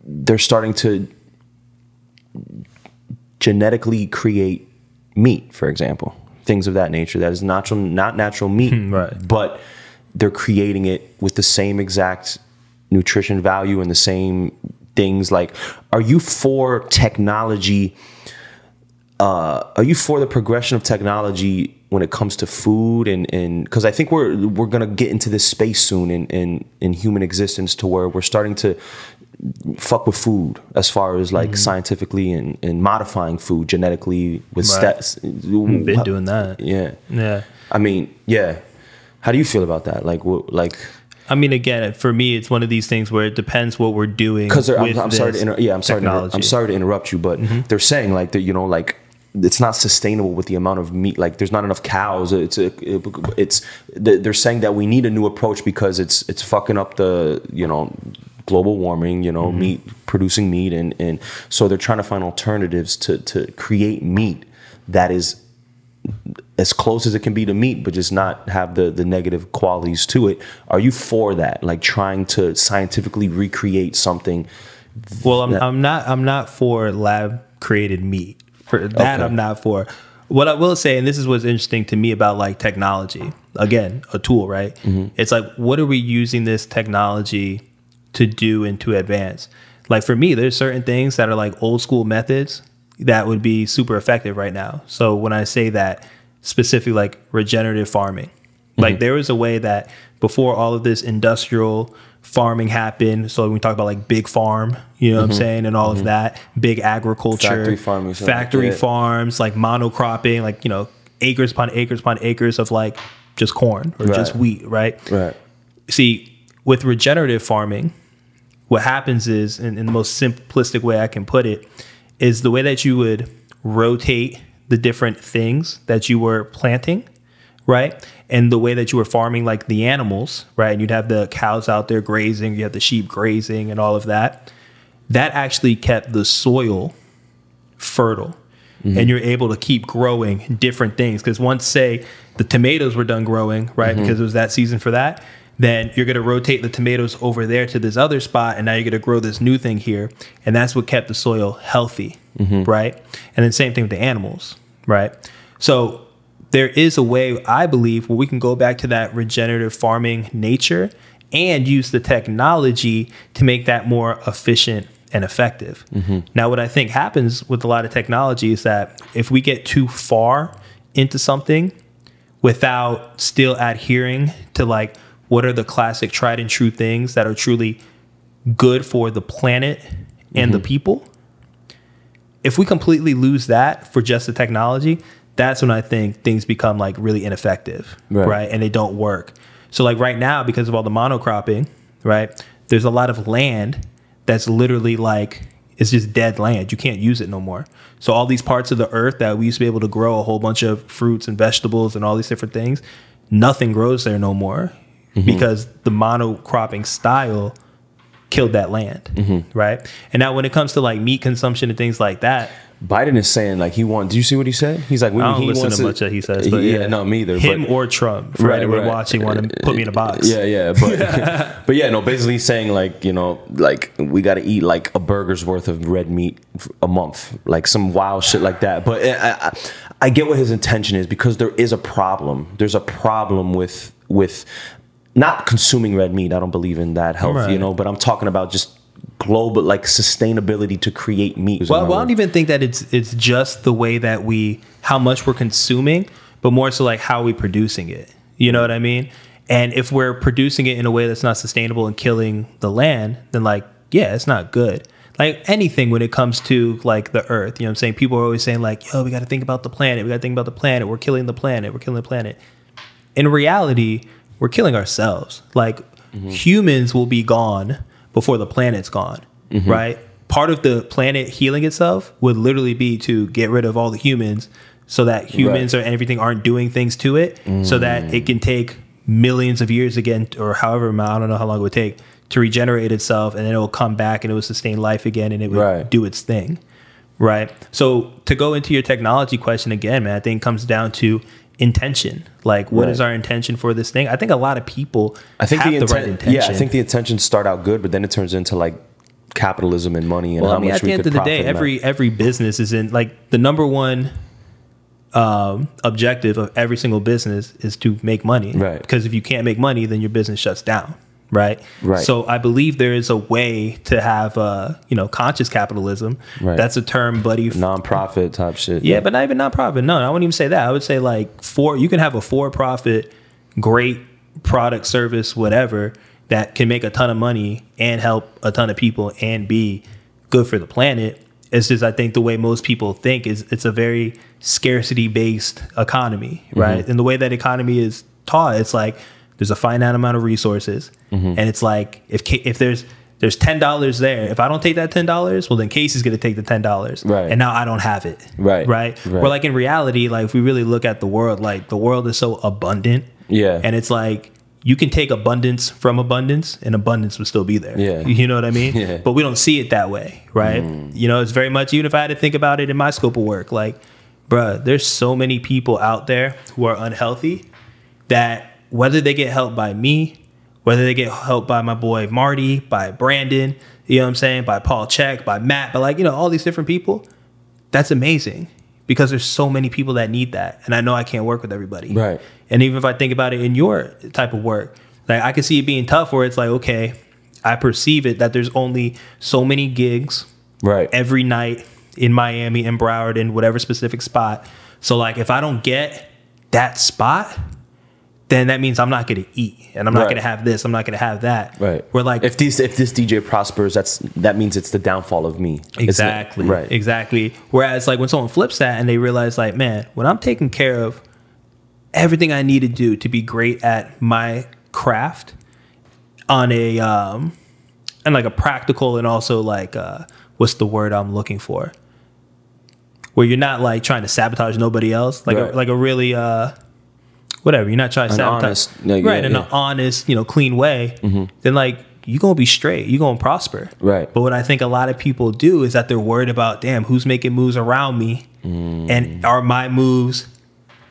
they're starting to genetically create meat, for example, things of that nature that is not natural meat, but they're creating it with the same exact nutrition value and the same things. Like, are you for technology? Are you for the progression of technology when it comes to food? And because I think we're gonna get into this space soon in human existence to where we're starting to fuck with food as far as like scientifically and modifying food genetically with stats. We've been doing that. Yeah. Yeah. I mean, yeah. How do you feel about that? Like, I mean, again, for me, it's one of these things where it depends what we're doing. Because I'm sorry to interrupt you, but they're saying like that, you know, like it's not sustainable with the amount of meat. Like there's not enough cows. They're saying that we need a new approach because it's fucking up the, you know, global warming, you know, producing meat. And so they're trying to find alternatives to create meat that is as close as it can be to meat, but just not have the negative qualities to it. Are you for that? Like trying to scientifically recreate something? Well, I'm not for lab created meat. For that, okay. I'm not for. What I will say, and this is what's interesting to me about like technology, again, a tool, right? It's like, what are we using this technology to do and to advance? Like for me, there's certain things that are like old school methods that would be super effective right now. So when I say that, specifically like regenerative farming, Like there was a way that before all of this industrial farming happened. So when we talk about like big farm, you know what I'm saying? And all of that, big agriculture, factory farms, like monocropping, like, you know, acres upon acres upon acres of like just corn or just wheat, right? See, with regenerative farming, what happens is, in the most simplistic way I can put it, is the way that you would rotate the different things that you were planting, right? And the way that you were farming like the animals, right? And you'd have the cows out there grazing, you have the sheep grazing and all of that. That actually kept the soil fertile. And you're able to keep growing different things. Because once, say, the tomatoes were done growing, right? Because it was that season for that, then you're going to rotate the tomatoes over there to this other spot. And now you're going to grow this new thing here. And that's what kept the soil healthy, right? And then same thing with the animals, right? So there is a way, I believe, where we can go back to that regenerative farming nature and use the technology to make that more efficient and effective. Now, what I think happens with a lot of technology is that if we get too far into something without still adhering to like what are the classic tried and true things that are truly good for the planet and the people, if we completely lose that for just the technology, that's when I think things become like really ineffective, right? And they don't work. So like right now, because of all the monocropping, right, there's a lot of land that's literally like, it's just dead land. You can't use it no more. So all these parts of the earth that we used to be able to grow a whole bunch of fruits and vegetables and all these different things, nothing grows there no more because the monocropping style killed that land, right? And now when it comes to like meat consumption and things like that, Biden is saying like he wants. Do you see what he said? He's like, I don't listen to much that he says, but yeah, no, me either. Him or Trump, for anyone watching, want to put me in a box. But yeah, no, basically saying like, you know, like we got to eat like a burger's worth of red meat a month, like some wild shit like that. But I get what his intention is, because there is a problem. There's a problem with not consuming red meat. I don't believe in that health, you know, but I'm talking about just global like sustainability to create meat. Well, I don't even think that it's just the way that how much we're consuming, but more so like how we producing it. You know what I mean? And if we're producing it in a way that's not sustainable and killing the land, then like, yeah, it's not good. Like anything when it comes to like the earth, you know what I'm saying? People are always saying like, yo, we got to think about the planet. We got to think about the planet. We're killing the planet. We're killing the planet. In reality, we're killing ourselves. Like humans will be gone before the planet's gone, right? Part of the planet healing itself would literally be to get rid of all the humans so that humans or everything aren't doing things to it, so that it can take millions of years again, or however amount, I don't know how long it would take, to regenerate itself, and then it will come back and it will sustain life again, and it would do its thing, right? So to go into your technology question again, man, I think it comes down to intention. Like, what is our intention for this thing? I think a lot of people have the right intention. Yeah, I think the intentions start out good, but then it turns into like capitalism and money and how much we could profit. At the end of the day, every business is in like the number one objective of every single business is to make money. Right. Because if you can't make money, then your business shuts down. Right. So I believe there is a way to have, conscious capitalism. Right. That's a term, buddy. Nonprofit type shit. Yeah, but not even nonprofit. No, I wouldn't even say that. I would say like you can have a for-profit, great product, service, whatever, that can make a ton of money and help a ton of people and be good for the planet. It's just, I think the way most people think is it's a very scarcity-based economy, right? And the way that economy is taught, it's like, there's a finite amount of resources, and it's like if there's $10 there, if I don't take that $10, well then Casey's gonna take the $10, and now I don't have it, right? Where like in reality, like if we really look at the world, like the world is so abundant, and it's like you can take abundance from abundance, and abundance will still be there. You know what I mean? But we don't see it that way, right? You know, it's very much, even if I had to think about it in my scope of work, like, bruh, there's so many people out there who are unhealthy that, whether they get helped by me, whether they get helped by my boy Marty, by Brandon, you know what I'm saying, by Paul Check, by Matt, but like, you know, all these different people, that's amazing, because there's so many people that need that. And I know I can't work with everybody. Right. And even if I think about it in your type of work, like I can see it being tough where it's like, okay, I perceive it that there's only so many gigs every night in Miami and Broward in whatever specific spot. So like if I don't get that spot, then that means I'm not going to eat, and I'm not going to have this, I'm not going to have that. Right. We're like, if this DJ prospers, that means it's the downfall of me. Exactly. Right. Exactly. Whereas like when someone flips that and they realize like, man, when I'm taking care of everything I need to do to be great at my craft on a and like a practical and also like what's the word I'm looking for? Where you're not like trying to sabotage nobody else, like a really whatever. You're not trying to sabotage, in an honest, clean way. Then like you're gonna be straight. You're gonna prosper. Right. But what I think a lot of people do is that they're worried about, damn, who's making moves around me, and are my moves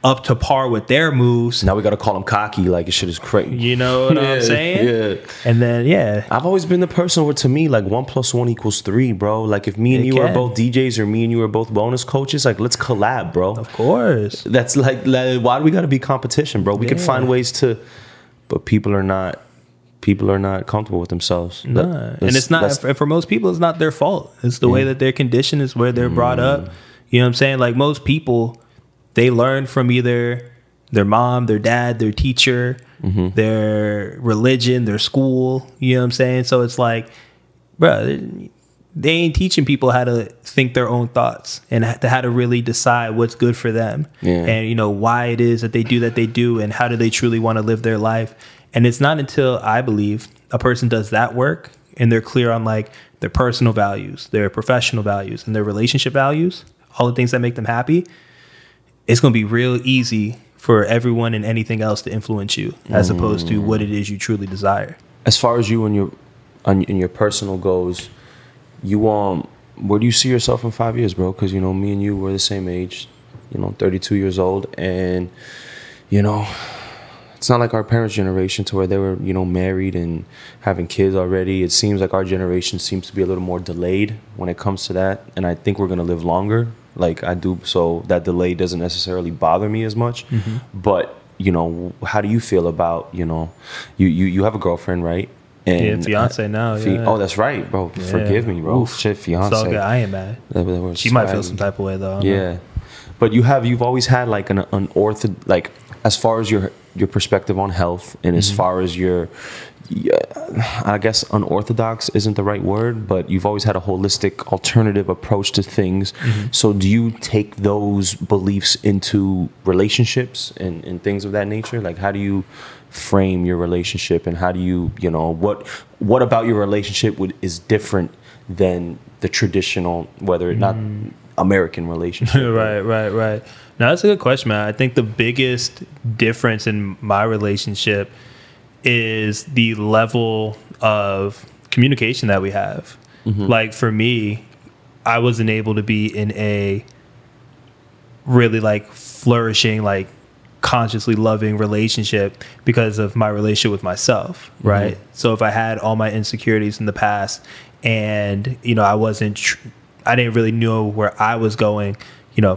up to par with their moves? Now we got to call them cocky, like it shit is crazy. You know what I'm saying? Yeah. And then I've always been the person where to me like 1 + 1 = 3, bro. Like if me and you are both DJs or me and you are both bonus coaches, like let's collab, bro. Of course. That's like why do we got to be competition, bro? We can find ways to, but people are not comfortable with themselves. And it's not, for most people, it's not their fault. It's the way that they're conditioned, is where they're brought up. You know what I'm saying? Like most people, they learn from either their mom, their dad, their teacher, their religion, their school. You know what I'm saying? So it's like, bro, they ain't teaching people how to think their own thoughts and how to really decide what's good for them. And, why it is that they do, and how do they truly want to live their life. And it's not until, I believe, a person does that work and they're clear on like their personal values, their professional values, and their relationship values, all the things that make them happy, it's going to be real easy for everyone and anything else to influence you, as opposed to what it is you truly desire. As far as you and your personal goals, where do you see yourself in 5 years, bro? Because, me and you were the same age, 32 years old. And, it's not like our parents' generation to where they were, married and having kids already. It seems like our generation seems to be a little more delayed when it comes to that. And I think we're going to live longer. Like I do, so that delay doesn't necessarily bother me as much. But how do you feel about you have a girlfriend, right? And fiance now. Oh, that's right, bro. Forgive me, bro. Shit, fiance. It's all good. I ain't mad. She might feel some type of way though. Yeah, but you've always had like an unorthodox, like as far as your perspective on health, and as far as your I guess unorthodox isn't the right word, but you've always had a holistic alternative approach to things. So do you take those beliefs into relationships and things of that nature? Like how do you frame your relationship, and how do you, what about your relationship is different than the traditional, whether not American relationship? Right. Now that's a good question, man. I think the biggest difference in my relationship is the level of communication that we have. Like for me, I wasn't able to be in a really like flourishing, like consciously loving relationship because of my relationship with myself, right? So if I had all my insecurities in the past and, I didn't really know where I was going,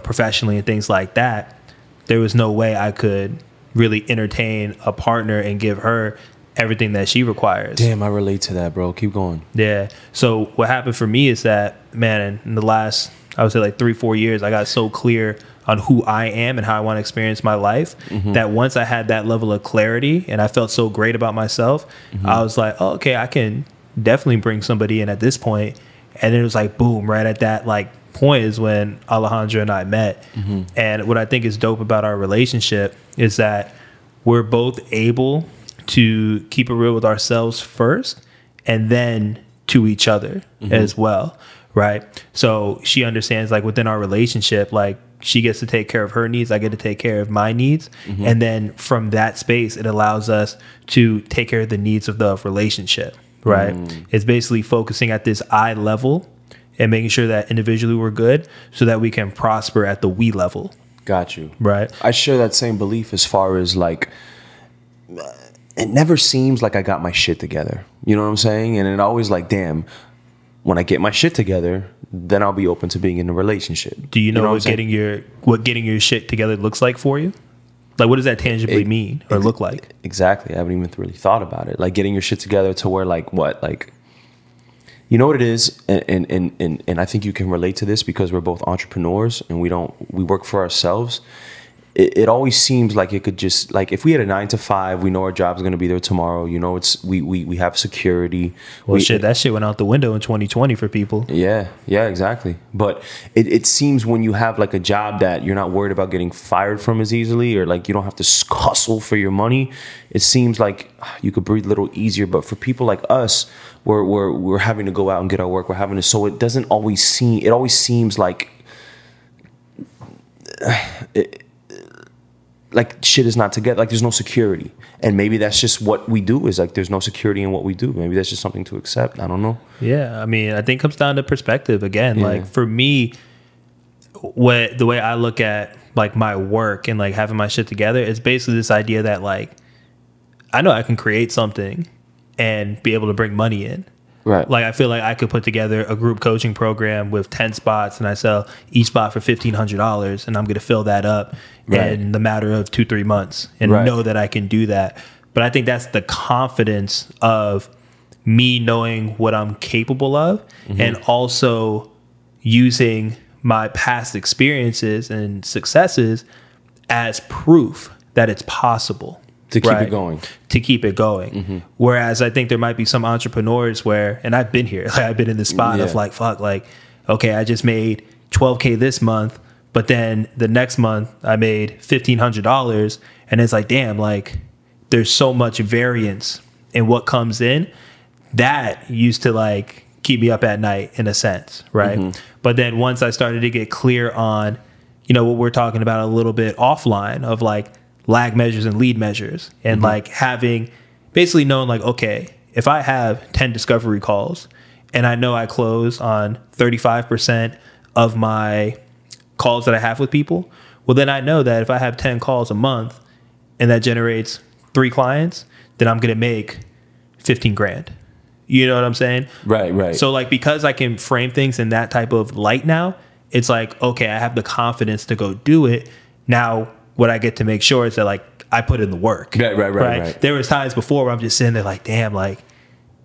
professionally and things like that, there was no way I could really entertain a partner and give her everything that she requires. Damn, I relate to that, bro. Keep going. Yeah. So what happened for me is that, man, in the last, I would say like 3-4 years, I got so clear on who I am and how I want to experience my life that once I had that level of clarity and I felt so great about myself, I was like, oh, okay, I can definitely bring somebody in at this point. And then it was like, boom, right at that like point is when Alejandra and I met. And what I think is dope about our relationship is that we're both able to keep it real with ourselves first and then to each other as well, right? So she understands like within our relationship, like she gets to take care of her needs, I get to take care of my needs. And then from that space, it allows us to take care of the needs of the relationship, right? It's basically focusing at this I level and making sure that individually we're good so that we can prosper at the we level. Got you. Right. I share that same belief as far as like, it never seems like I got my shit together. You know what I'm saying? And it always like, damn, when I get my shit together, then I'll be open to being in a relationship. Do you know what getting your shit together looks like for you? Like, what does that tangibly mean or look like? Exactly. I haven't even really thought about it. Like getting your shit together to where like what? Like, you know what it is? And I think you can relate to this because we're both entrepreneurs and we work for ourselves. it always seems like it could just, like, if we had a 9 to 5, we know our job's going to be there tomorrow. You know, it's we have security. Well, that shit went out the window in 2020 for people. Yeah, exactly. But it seems when you have like a job that you're not worried about getting fired from as easily, or like you don't have to hustle for your money, it seems like you could breathe a little easier. But for people like us, we're having to go out and get our work. We're having to, so it doesn't always seem, it always seems like like shit is not together, like there's no security. And maybe that's just what we do, is like there's no security in what we do. Maybe that's just something to accept. I don't know. Yeah, I mean, I think it comes down to perspective again. Yeah. Like for me, the way I look at like my work and like having my shit together, it's basically this idea that like I know I can create something and be able to bring money in. Right. Like I feel like I could put together a group coaching program with 10 spots, and I sell each spot for $1,500, and I'm going to fill that up in the matter of 2-3 months, and know that I can do that. But I think that's the confidence of me knowing what I'm capable of, and also using my past experiences and successes as proof that it's possible. To keep it going. To keep it going. Whereas I think there might be some entrepreneurs where, and I've been here, like I've been in the spot of like, fuck, like, okay, I just made $12K this month, but then the next month I made $1,500, and it's like, damn, like there's so much variance in what comes in. That used to like keep me up at night in a sense, right? But then once I started to get clear on, you know, what we're talking about a little bit offline of like lag measures and lead measures, and like having basically known like, okay, if I have 10 discovery calls and I know I close on 35% of my calls that I have with people, well, then I know that if I have 10 calls a month and that generates 3 clients, then I'm going to make 15 grand. You know what I'm saying? Right. So like, because I can frame things in that type of light now, it's like, okay, I have the confidence to go do it. Now, what I get to make sure is that like I put in the work. Right. There was times before where I'm just sitting there like, damn, like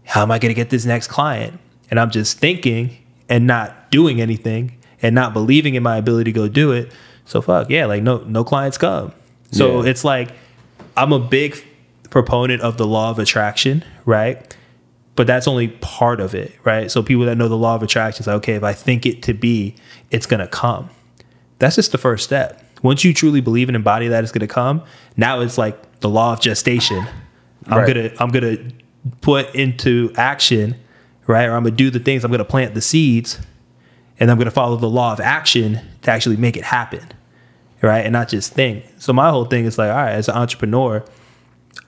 how am I going to get this next client? And I'm just thinking and not doing anything and not believing in my ability to go do it. So fuck yeah, like no clients come. So it's like I'm a big proponent of the law of attraction, right? But that's only part of it, right? So people that know the law of attraction is like, okay, if I think it to be, it's going to come. That's just the first step. Once you truly believe and embody that it's going to come, now it's like the law of gestation. I'm gonna put into action, right? Or I'm gonna do the things. I'm gonna plant the seeds, and I'm gonna follow the law of action to actually make it happen, right? And not just think. So my whole thing is like, all right, as an entrepreneur,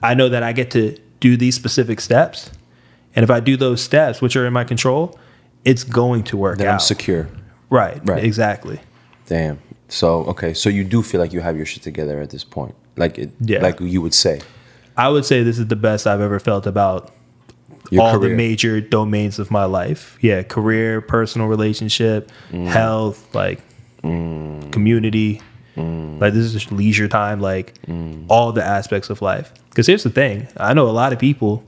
I know that I get to do these specific steps, and if I do those steps, which are in my control, it's going to work out. I'm secure. Right. Exactly. Damn. So, okay. So you do feel like you have your shit together at this point. Like like you would say. I would say this is the best I've ever felt about your all career. the major domains of my life. Yeah. Career, personal relationship, health, like community. Like this is just leisure time, like all the aspects of life. Because here's the thing. I know a lot of people,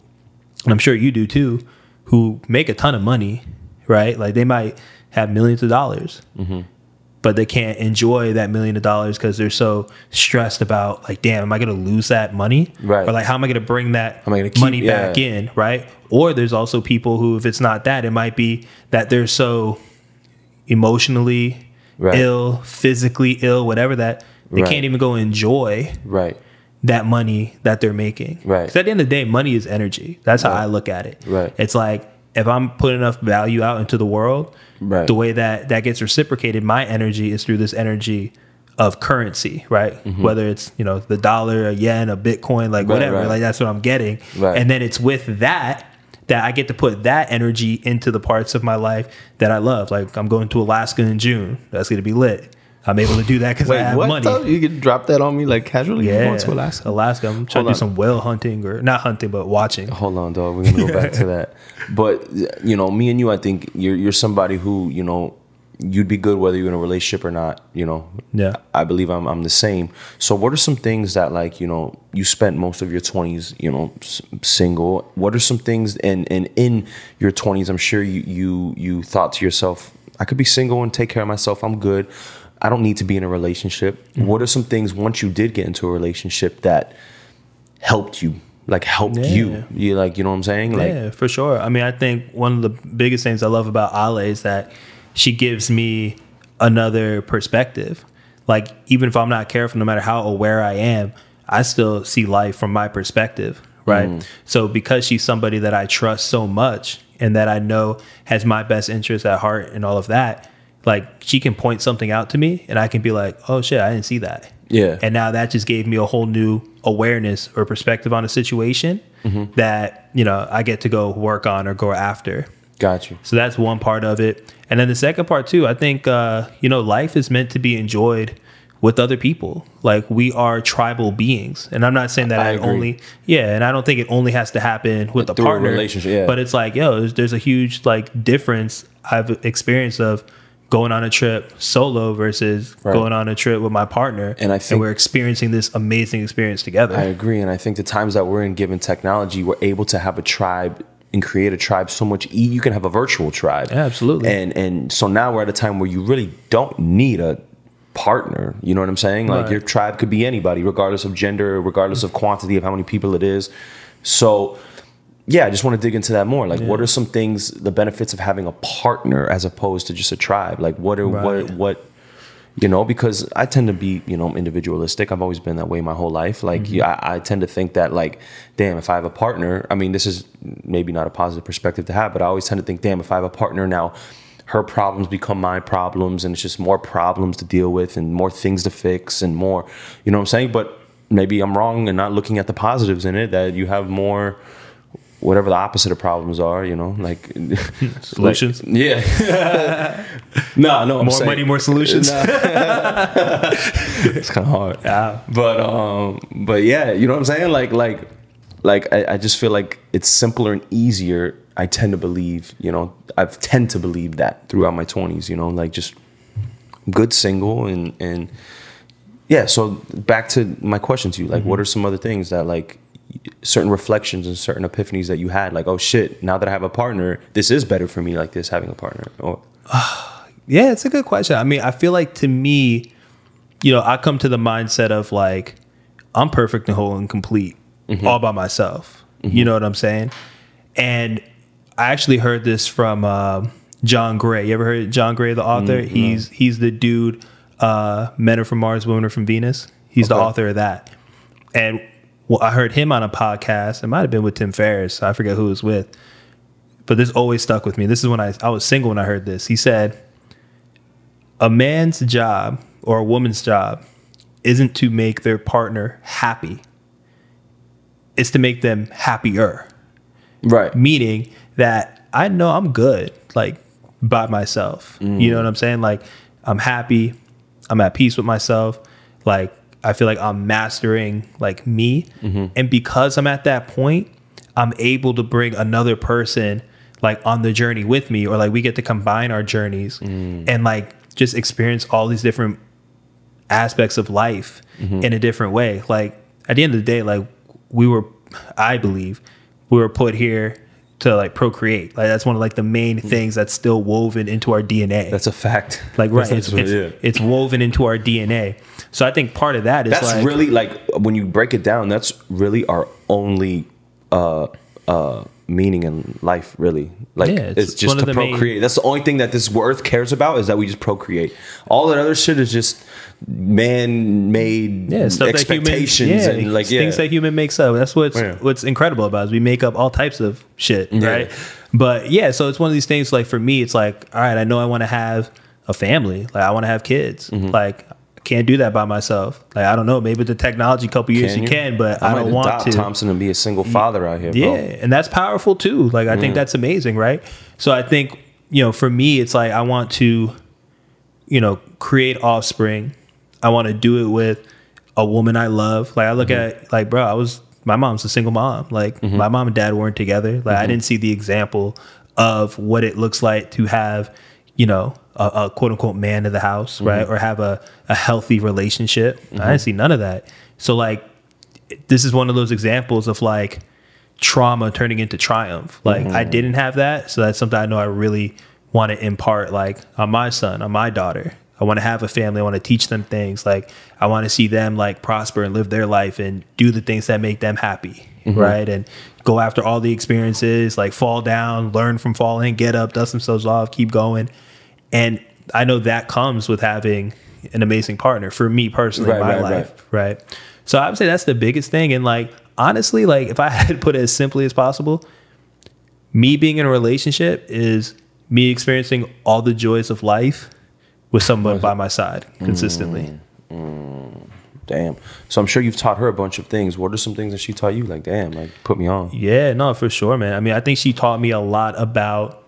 and I'm sure you do too, who make a ton of money, right? Like they might have millions of dollars. But they can't enjoy that $1 million because they're so stressed about like, damn, am I going to lose that money? Right. Or like, how am I going to bring that money back in? Right. Or there's also people who, if it's not that, it might be that they're so emotionally ill, physically ill, whatever, that they can't even go enjoy that money that they're making. Right. Because at the end of the day, money is energy. That's how I look at it. Right. It's like, if I'm putting enough value out into the world, the way that gets reciprocated, my energy is through this energy of currency, right? Whether it's, you know, the dollar, a yen, a Bitcoin, like whatever, like that's what I'm getting. And then it's with that I get to put that energy into the parts of my life that I love. Like I'm going to Alaska in June. That's going to be lit. I'm able to do that because I have money. Though? You can drop that on me like casually? Yeah, going to Alaska. I'm trying to do some whale hunting, or not hunting, but watching. Hold on, dog. We're gonna go back to that. But you know, me and you, I think you're somebody who, you know, you'd be good whether you're in a relationship or not. You know. Yeah. I believe I'm the same. So what are some things that, like, you know, you spent most of your 20s, you know, single? What are some things, and in your 20s, I'm sure you thought to yourself, I could be single and take care of myself. I'm good. I don't need to be in a relationship. What are some things once you did get into a relationship that helped you? Like you like, you know what I'm saying? Like, yeah, for sure. I mean, I think one of the biggest things I love about Ale is that she gives me another perspective. Like, even if I'm not careful, no matter how aware I am, I still see life from my perspective, right? So because she's somebody that I trust so much and that I know has my best interest at heart and all of that, like, she can point something out to me and I can be like, oh shit, I didn't see that. Yeah. And now that just gave me a whole new awareness or perspective on a situation that, you know, I get to go work on or go after. Got you. So that's one part of it. And then the second part too, I think, you know, life is meant to be enjoyed with other people. Like, we are tribal beings. And I'm not saying that and I don't think it only has to happen with a partner. Relationship, but it's like, yo, there's a huge like difference I've experienced of going on a trip solo versus going on a trip with my partner. And I think we're experiencing this amazing experience together. I agree. And I think the times that we're in, given technology, we're able to have a tribe and create a tribe so much. You can have a virtual tribe. Yeah, absolutely. And so now we're at a time where you really don't need a partner. You know what I'm saying? Like, your tribe could be anybody, regardless of gender, regardless of quantity of how many people it is. So yeah, I just want to dig into that more. Like, what are some things, the benefits of having a partner as opposed to just a tribe? Like, what, you know, because I tend to be, you know, individualistic. I've always been that way my whole life. Like, I tend to think that, like, damn, if I have a partner, I mean, this is maybe not a positive perspective to have, but I always tend to think, damn, if I have a partner now, her problems become my problems, and it's just more problems to deal with and more things to fix and more, you know what I'm saying? But maybe I'm wrong and not looking at the positives in it, that you have more, whatever the opposite of problems are, you know, like solutions. Like, yeah. No, more saying, money, more solutions. It's kind of hard. Yeah. But yeah, you know what I'm saying? Like I just feel like it's simpler and easier. I tend to believe, you know, that throughout my 20s, you know, like, just good single and yeah. So back to my question to you, like, what are some other things that, like, certain reflections and certain epiphanies that you had, like, oh shit, now that I have a partner, this is better for me, like this, having a partner? Or yeah, it's a good question. I mean, I feel like, to me, you know, I come to the mindset of, like, I'm perfect and whole and complete all by myself. You know what I'm saying? And I actually heard this from John Gray. You ever heard John Gray, the author? He's the dude, Men Are From Mars, Women Are From Venus. He's the author of that. And well, I heard him on a podcast. It might have been with Tim Ferriss. I forget who it was with. But this always stuck with me. This is when I was single when I heard this. He said, a man's job or a woman's job isn't to make their partner happy. It's to make them happier. Right. Meaning that I know I'm good, like, by myself. You know what I'm saying? Like, I'm happy. I'm at peace with myself. Like, I feel like I'm mastering, like, me. And because I'm at that point, I'm able to bring another person, like, on the journey with me, or, like, we get to combine our journeys and, like, just experience all these different aspects of life in a different way. Like, at the end of the day, like, I believe we were put here to, like, procreate. Like, that's one of, like, the main things that's still woven into our DNA. That's a fact. Like, right. It's woven into our DNA. So I think part of that is, that's like, really, like, when you break it down, that's really our only meaning in life, really. Like, it's just to procreate. That's the only thing that this earth cares about, is that we just procreate. All that other shit is just man-made expectations and, like, things that human makes up. That's what's incredible about it, is we make up all types of shit, right? But yeah, so it's one of these things, like, for me, it's like, all right, I know I want to have a family. Like, I want to have kids. Like, can't do that by myself. Like, I don't know, maybe with the technology, a couple years you can, but I don't want to. Thompson and be a single father out here, bro. Yeah, and that's powerful too. Like, I think that's amazing, right? So I think, you know, for me, it's like, I want to, you know, create offspring. I want to do it with a woman I love. Like, I look at, like, bro, my mom's a single mom. Like, my mom and dad weren't together. Like, I didn't see the example of what it looks like to have, you know, a quote unquote man of the house, right? Or have a healthy relationship. I didn't see none of that. So, like, this is one of those examples of, like, trauma turning into triumph. Like, I didn't have that. So that's something I know I really want to impart, like, on my son, on my daughter. I want to have a family. I want to teach them things. Like, I want to see them like prosper and live their life and do the things that make them happy. Right. And go after all the experiences, like fall down, learn from falling, get up, dust themselves off, keep going. And I know that comes with having an amazing partner for me personally in my life. Right. So I would say that's the biggest thing. And like, honestly, like if I had to put it as simply as possible, me being in a relationship is me experiencing all the joys of life with someone by my side consistently. Damn. So I'm sure you've taught her a bunch of things. What are some things that she taught you? Like, damn, like put me on. Yeah, no, for sure, man. I mean, I think she taught me a lot about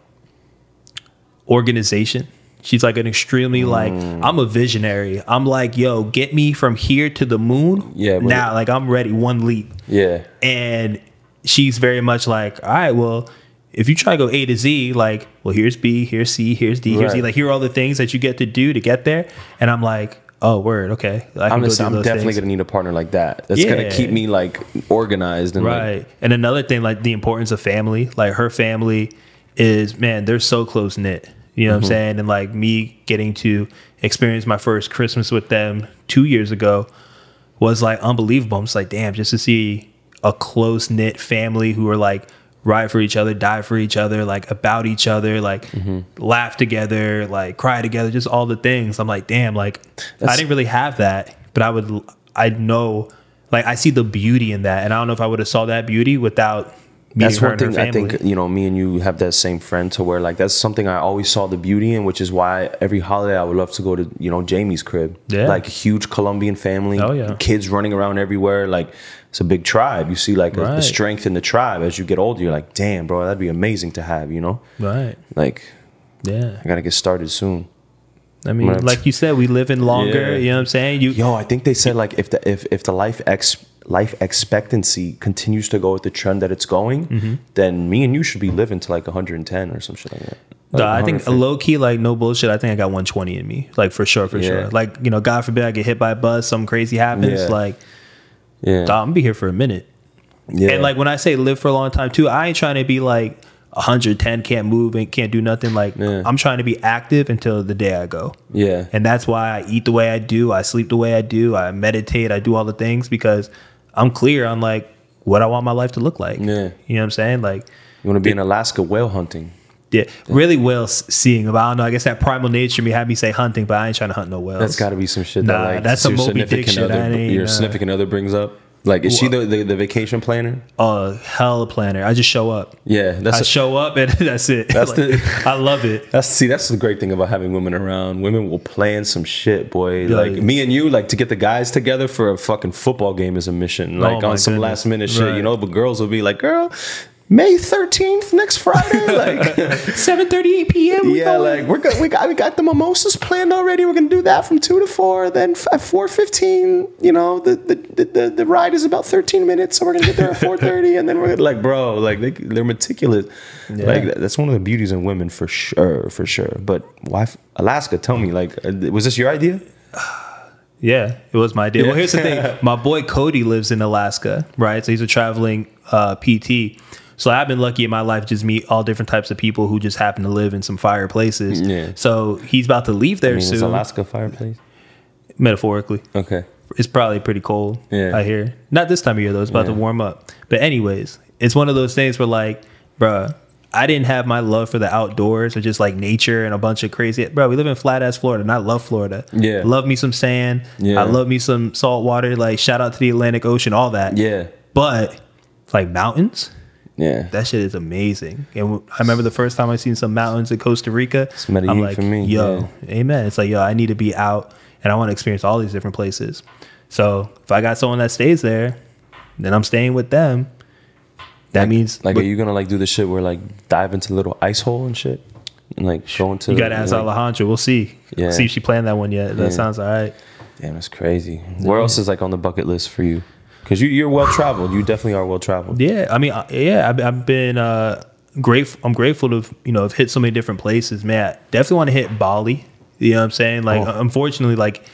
organization. She's like an extremely like, I'm a visionary. I'm like, yo, get me from here to the moon. Yeah. Now, like I'm ready, one leap. Yeah. And she's very much like, all right, well, if you try to go A to Z, like, well, here's B, here's C, here's D, here's E. Like, here are all the things that you get to do to get there. And I'm like, oh, word, okay. I'm definitely going to need a partner like that. That's going to keep me, like, organized. And Like, and another thing, like, the importance of family. Like, her family is, man, they're so close-knit. You know what I'm saying? And, like, me getting to experience my first Christmas with them 2 years ago was, like, unbelievable. I'm just like, damn, just to see a close-knit family who are, like, ride for each other, die for each other, like about each other, like laugh together, like cry together, just all the things. I'm like, damn, like I didn't really have that, but I know, like I see the beauty in that. And I don't know if I would have saw that beauty without meeting her and her family. That's one thing I think, you know, me and you have that same friend to where like, that's something I always saw the beauty in, which is why every holiday I would love to go to, you know, Jamie's crib. Yeah. Like a huge Colombian family, kids running around everywhere. Like, it's a big tribe. You see like a strength in the tribe as you get older. You're like, damn, bro, that'd be amazing to have, you know? Right. Like, yeah, I got to get started soon. I mean, like you said, we live in longer, you know what I'm saying? Yo, I think they said like if the life expectancy continues to go with the trend that it's going, then me and you should be living to like 110 or some shit like that. Like I think a low key, like no bullshit, I think I got 120 in me. Like for sure. Like, you know, God forbid I get hit by a bus, something crazy happens. Like, I'm gonna be here for a minute. And like when I say live for a long time too, I ain't trying to be like 110, can't move and can't do nothing. Like I'm trying to be active until the day I go. Yeah. And that's why I eat the way I do, I sleep the way I do, I meditate, I do all the things because I'm clear on like what I want my life to look like. Yeah. You know what I'm saying? Like you want to be in Alaska whale hunting. Yeah, really whale seeing. But I don't know. I guess that primal nature me had me say hunting, but I ain't trying to hunt no whales. That's got to be some shit. Nah, that like that's some Moby Dick shit. Your significant other brings up. Like, is she the vacation planner? Hell planner. I just show up. Yeah, I show up and that's it. That's I love it. That's the great thing about having women around. Women will plan some shit, boy. Like me and you, like to get the guys together for a fucking football game is a mission. Like on some last minute shit, you know. But girls will be like, girl, May 13th, next Friday, like 7:38 p.m. Yeah, like we got the mimosas planned already. We're gonna do that from 2 to 4. Then at 4:15, you know, the ride is about 13 minutes, so we're gonna get there at 4:30, and then we're like, bro, like they're meticulous. Yeah. Like that's one of the beauties in women for sure. But why Alaska? Tell me, like, was this your idea? Yeah, it was my idea. Yeah. Well, here's the thing. My boy Cody lives in Alaska, right? So he's a traveling PT. So I've been lucky in my life to just meet all different types of people who just happen to live in some fire places. Yeah. So he's about to leave there soon. Is Alaska a fireplace? Metaphorically. Okay. It's probably pretty cold, I hear. Not this time of year, though. It's about to warm up. But anyways, it's one of those things where like, bruh, I didn't have my love for the outdoors or just like nature and a bunch of crazy. Bro, we live in flat ass Florida and I love Florida. Yeah. Love me some sand. Yeah. I love me some salt water. Like shout out to the Atlantic Ocean, all that. Yeah. But like mountains. Yeah, that shit is amazing. And I remember the first time I seen some mountains in Costa Rica. It's I'm like, for me. Yo, amen. It's like, yo, I need to be out and I want to experience all these different places. So if I got someone that stays there, then I'm staying with them. That means like, are you gonna like do the shit where like dive into the little ice hole and shit, and like go into? You gotta ask Alejandra. We'll see. Yeah. See if she planned that one yet. That sounds all right. Damn, that's crazy. Where else is like on the bucket list for you? Because you're well traveled. You definitely are well traveled. Yeah, I mean, I've been grateful. I'm grateful to have hit so many different places. Man, I definitely want to hit Bali. You know what I'm saying? Like, unfortunately, like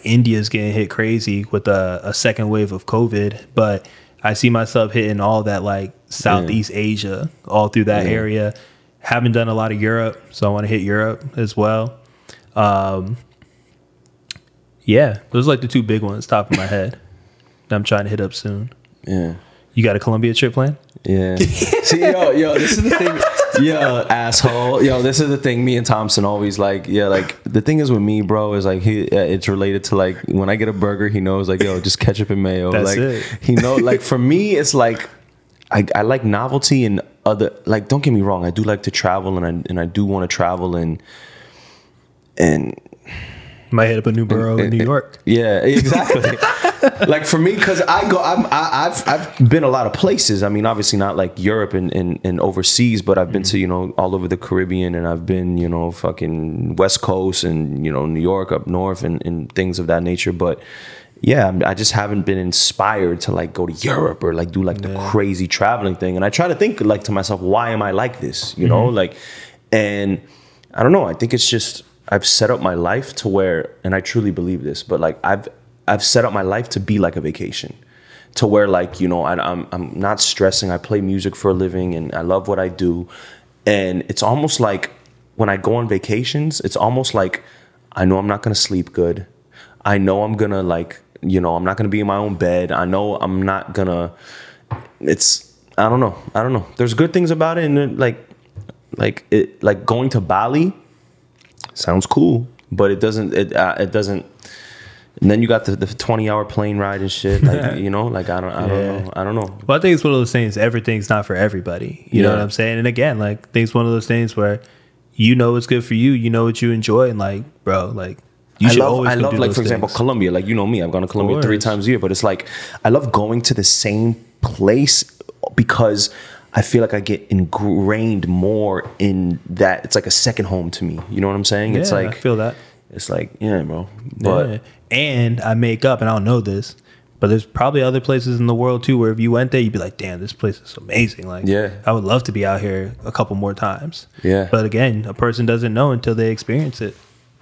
India's getting hit crazy with a second wave of COVID. But I see myself hitting all that like Southeast Asia, all through that area. Haven't done a lot of Europe, so I want to hit Europe as well. Yeah, those are like the two big ones, top of my head, that I'm trying to hit up soon. Yeah. You got a Colombia trip planned? Yeah. See, yo, this is the thing. Yo, asshole. Yo, this is the thing. Me and Thompson always like, like the thing is with me, bro, is like it's related to like when I get a burger, he knows like, yo, just ketchup and mayo. That's like it. He know like for me, it's like I like novelty and other, like, don't get me wrong, I do like to travel and I do want to travel and might hit up a new borough in New York. Yeah, exactly. Like for me, because I've been a lot of places. I mean, obviously not like Europe and overseas, but I've been to, you know, all over the Caribbean, and I've been, you know, fucking West Coast and, you know, New York up north and things of that nature. But yeah, I just haven't been inspired to like go to Europe or like do like the crazy traveling thing. And I try to think like to myself, why am I like this? You know, like, and I don't know. I think it's just I've set up my life to where, and I truly believe this, but like I've set up my life to be like a vacation, to where like, you know, I'm not stressing. I play music for a living and I love what I do. And it's almost like when I go on vacations, it's almost like I know I'm not going to sleep good. I know I'm going to like, you know, I'm not going to be in my own bed. I know I'm not going to, I don't know. There's good things about it. And like going to Bali sounds cool, but it doesn't. And then you got the 20-hour plane ride and shit. Like, you know, like I don't know. Well, I think it's one of those things. Everything's not for everybody. You know what I'm saying? And again, like, I think it's one of those things where you know what's good for you. You know what you enjoy, and like, bro, like you should always. I love, like, for example, Colombia. Like, you know me, I've gone to Colombia 3 times a year, but it's like I love going to the same place because I feel like I get ingrained more in that. It's like a second home to me. You know what I'm saying? It's like, I feel that. It's like, yeah, bro. But and I make up, and I don't know this, but there's probably other places in the world too where if you went there, you'd be like, damn, this place is amazing. Like, I would love to be out here a couple more times. Yeah. But again, a person doesn't know until they experience it.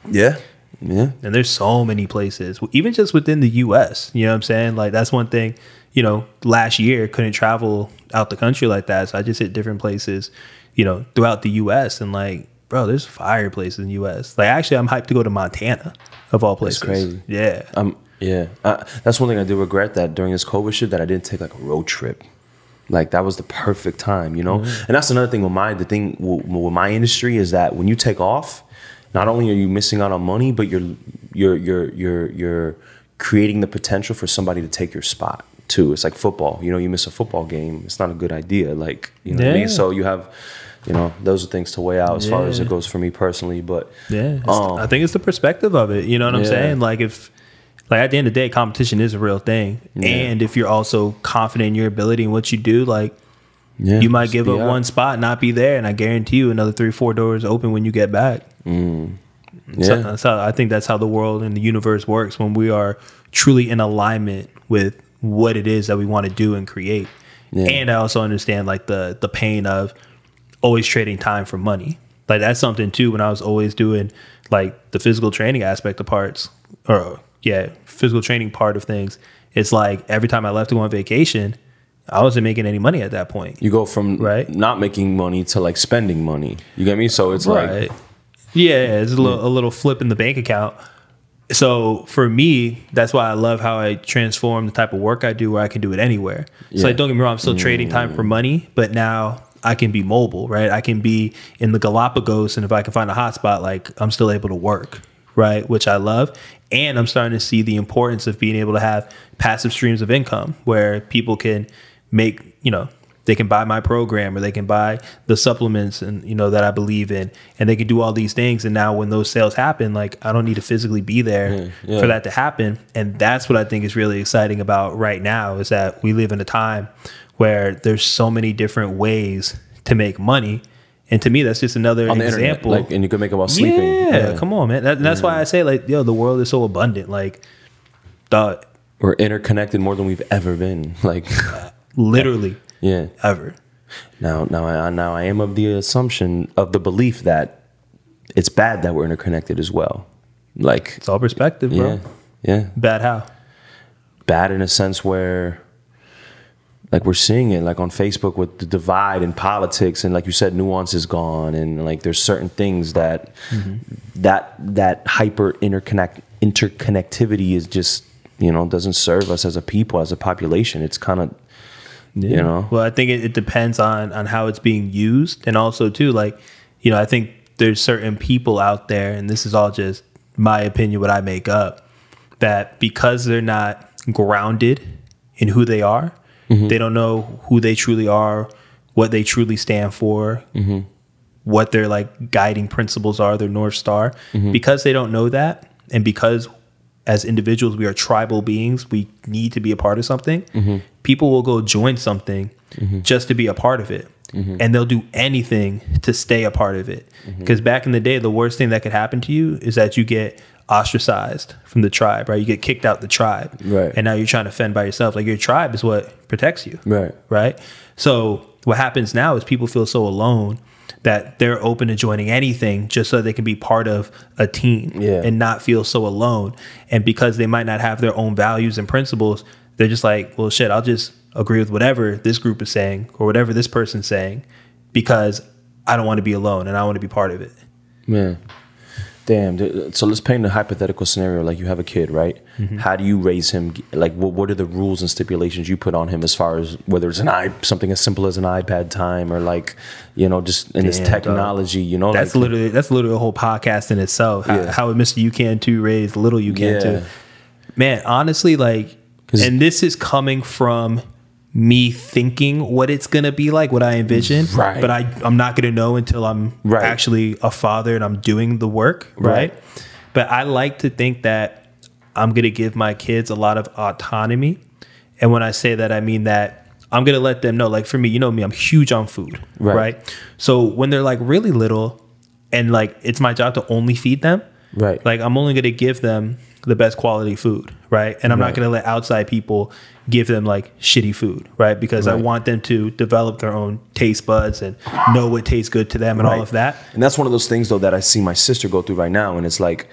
Yeah. Yeah. And there's so many places, even just within the US. You know what I'm saying? Like, that's one thing. You know, last year couldn't travel out the country like that, so I just hit different places, you know, throughout the US, and like, bro, there's fire places in the US. Like, actually, I'm hyped to go to Montana, of all places. That's crazy. Yeah. That's one thing I do regret, that during this COVID shit that I didn't take like a road trip. Like, that was the perfect time, you know? And that's another thing with my industry is that when you take off, not only are you missing out on money, but you're creating the potential for somebody to take your spot too. It's like football. You know, you miss a football game, it's not a good idea. Like, you know what I mean? So you have, you know, those are things to weigh out as far as it goes for me personally. But I think it's the perspective of it. You know what I'm saying? Like, if, like, at the end of the day, competition is a real thing. And if you're also confident in your ability and what you do, like, you might give up one spot, not be there, and I guarantee you another 3-4 doors open when you get back. So I think that's how the world and the universe works, when we are truly in alignment with what it is that we want to do and create. And I also understand like the pain of always trading time for money. Like, that's something too, when I was always doing like the physical training aspect of physical training part of things. It's like every time I left to go on vacation, I wasn't making any money at that point. You go from not making money to like spending money. You get me? So it's like, it's a little flip in the bank account. So for me, that's why I love how I transform the type of work I do, where I can do it anywhere. So like, don't get me wrong, I'm still trading time for money, but now I can be mobile, right? I can be in the Galapagos, and if I can find a hotspot, like, I'm still able to work, right? Which I love. And I'm starting to see the importance of being able to have passive streams of income, where people can make, you know, they can buy my program, or they can buy the supplements, and, you know, that I believe in, and they can do all these things. And now when those sales happen, like, I don't need to physically be there for that to happen. And that's what I think is really exciting about right now, is that we live in a time where there's so many different ways to make money. And to me, that's just another example. Internet, like, and you can make it while sleeping. Yeah, come on, man. That's why I say, like, yo, the world is so abundant. Like, we're interconnected more than we've ever been. Like, literally. Yeah. Ever. Now I am of the assumption, of the belief, that it's bad that we're interconnected as well. Like, it's all perspective, bro. Yeah. Bad how? Bad in a sense where Like we're seeing it like on Facebook with the divide in politics, and like you said, nuance is gone, and like there's certain things that that hyper interconnectivity is just, you know, doesn't serve us as a people, as a population. It's kind of, you know. Well, I think it depends on how it's being used, and also too, like, you know, I think there's certain people out there, and this is all just my opinion, what I make up, that because they're not grounded in who they are. They don't know who they truly are, what they truly stand for, what their like guiding principles are, their North Star. Because they don't know that, and because as individuals we are tribal beings, we need to be a part of something. People will go join something just to be a part of it. And they'll do anything to stay a part of it. Because back in the day, the worst thing that could happen to you is that you get ostracized from the tribe, right? You get kicked out the tribe, right? And now you're trying to fend by yourself. Like your tribe is what protects you, right? So what happens now is people feel so alone that they're open to joining anything just so they can be part of a team and not feel so alone. And because they might not have their own values and principles, they're just like, well, shit, I'll just agree with whatever this group is saying or whatever this person's saying because I don't want to be alone and I want to be part of it. Man. Damn. So let's paint a hypothetical scenario. Like you have a kid, right? How do you raise him? Like what are the rules and stipulations you put on him as far as whether it's something as simple as an iPad time or like, you know, just in his technology, you know? That's like, literally a whole podcast in itself. How Mr. You Can Too raised little You Can Too. Man, honestly, like, and this is coming from me thinking what it's going to be like, what I envision, but I'm not going to know until I'm actually a father and I'm doing the work, right? But I like to think that I'm going to give my kids a lot of autonomy. And when I say that, I mean that I'm going to let them know, like for me, you know me, I'm huge on food, right? So when they're like really little and like it's my job to only feed them, like I'm only going to give them the best quality food, right? And I'm not going to let outside people give them like shitty food, right? Because I want them to develop their own taste buds and know what tastes good to them and all of that. And that's one of those things though that I see my sister go through right now. And it's like,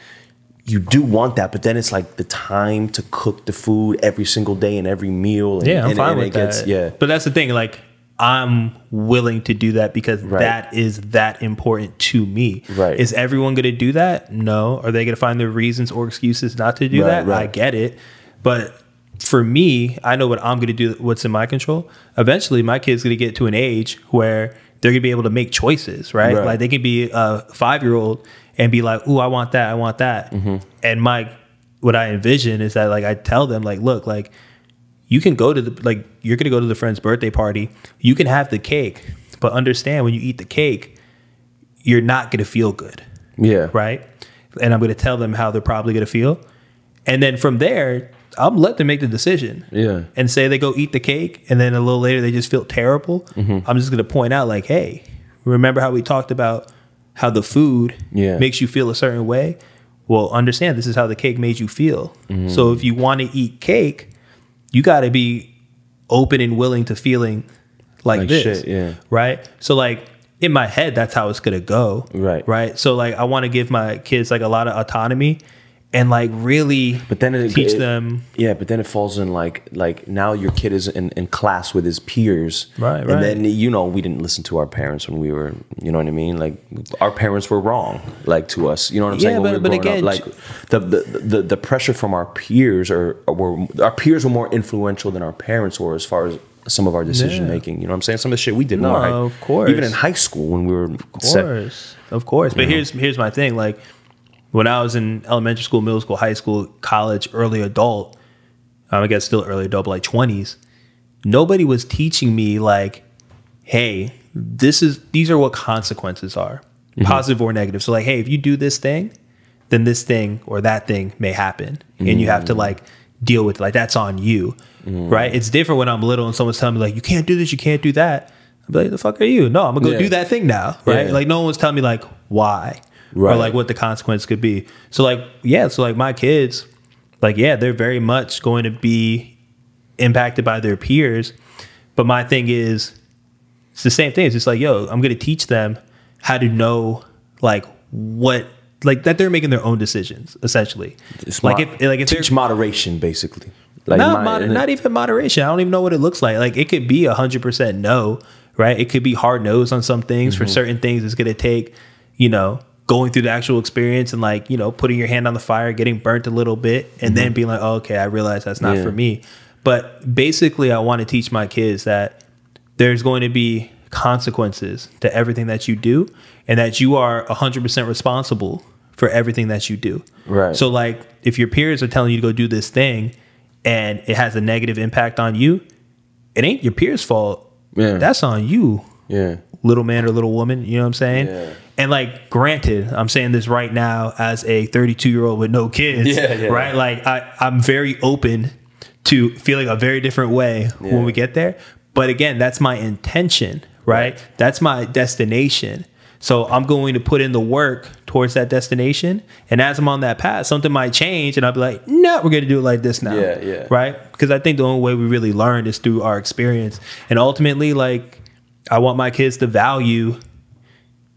you do want that, but then it's like the time to cook the food every single day and every meal. And, I'm fine with that. But that's the thing, like I'm willing to do that because that is that important to me. Is everyone going to do that? No. Are they going to find their reasons or excuses not to do that? I get it. But for me, I know what I'm going to do, what's in my control. Eventually, my kid's going to get to an age where they're going to be able to make choices, right? Like they can be a 5-year-old and be like, ooh, I want that, I want that. And what I envision is that like I tell them like, look, like you can go to you're going to go to the friend's birthday party. You can have the cake, but understand when you eat the cake, you're not going to feel good. Right? And I'm going to tell them how they're probably going to feel. And then from there, I'll let them make the decision. And say they go eat the cake and then a little later they just feel terrible. I'm just going to point out like, hey, remember how we talked about how the food makes you feel a certain way? Well, understand this is how the cake made you feel. So if you want to eat cake, you got to be open and willing to feeling like this. Right? So like in my head, that's how it's going to go. Right? So like I want to give my kids like a lot of autonomy. And like really teach them. But then it falls in like now your kid is in class with his peers. And then, you know, we didn't listen to our parents when we were, you know what I mean? Like our parents were wrong, like to us. You know what I'm saying? When but again, up, like the pressure from our peers our peers were more influential than our parents were as far as some of our decision making. You know what I'm saying? Some of the shit we did more. Of course. Even in high school when we were Of course. But here's my thing. Like when I was in elementary school, middle school, high school, college, early adult, I guess still early adult, but like 20s, nobody was teaching me like, hey, these are what consequences are, positive or negative. So like, hey, if you do this thing, then this thing or that thing may happen. And you have to like deal with it. Like that's on you, right? It's different when I'm little and someone's telling me like, you can't do this, you can't do that. I'm like, the fuck are you? No, I'm gonna go do that thing now, right? Like no one was telling me like why. Or like what the consequence could be. So like, so like my kids, like, they're very much going to be impacted by their peers. But my thing is, it's the same thing. It's just like, I'm going to teach them how to know like what, like that they're making their own decisions, essentially. Like if teach moderation, basically. Like not even moderation. I don't even know what it looks like. Like it could be 100% no, right? It could be hard no's on some things. For certain things, it's going to take, you know, going through the actual experience and like, you know, putting your hand on the fire, getting burnt a little bit, and then being like, oh, okay, I realize that's not for me. But basically, I want to teach my kids that there's going to be consequences to everything that you do, and that you are 100% responsible for everything that you do. Right. So like if your peers are telling you to go do this thing and it has a negative impact on you, it ain't your peers' fault. Yeah. That's on you. Yeah. Little man or little woman, you know what I'm saying? Yeah. And like, granted, I'm saying this right now as a 32-year-old with no kids, right? Like I'm very open to feeling a very different way when we get there. But again, that's my intention, right? That's my destination. So I'm going to put in the work towards that destination. And as I'm on that path, something might change and I'll be like, no, we're going to do it like this now. Right? Because I think the only way we really learn is through our experience. And ultimately, like, I want my kids to value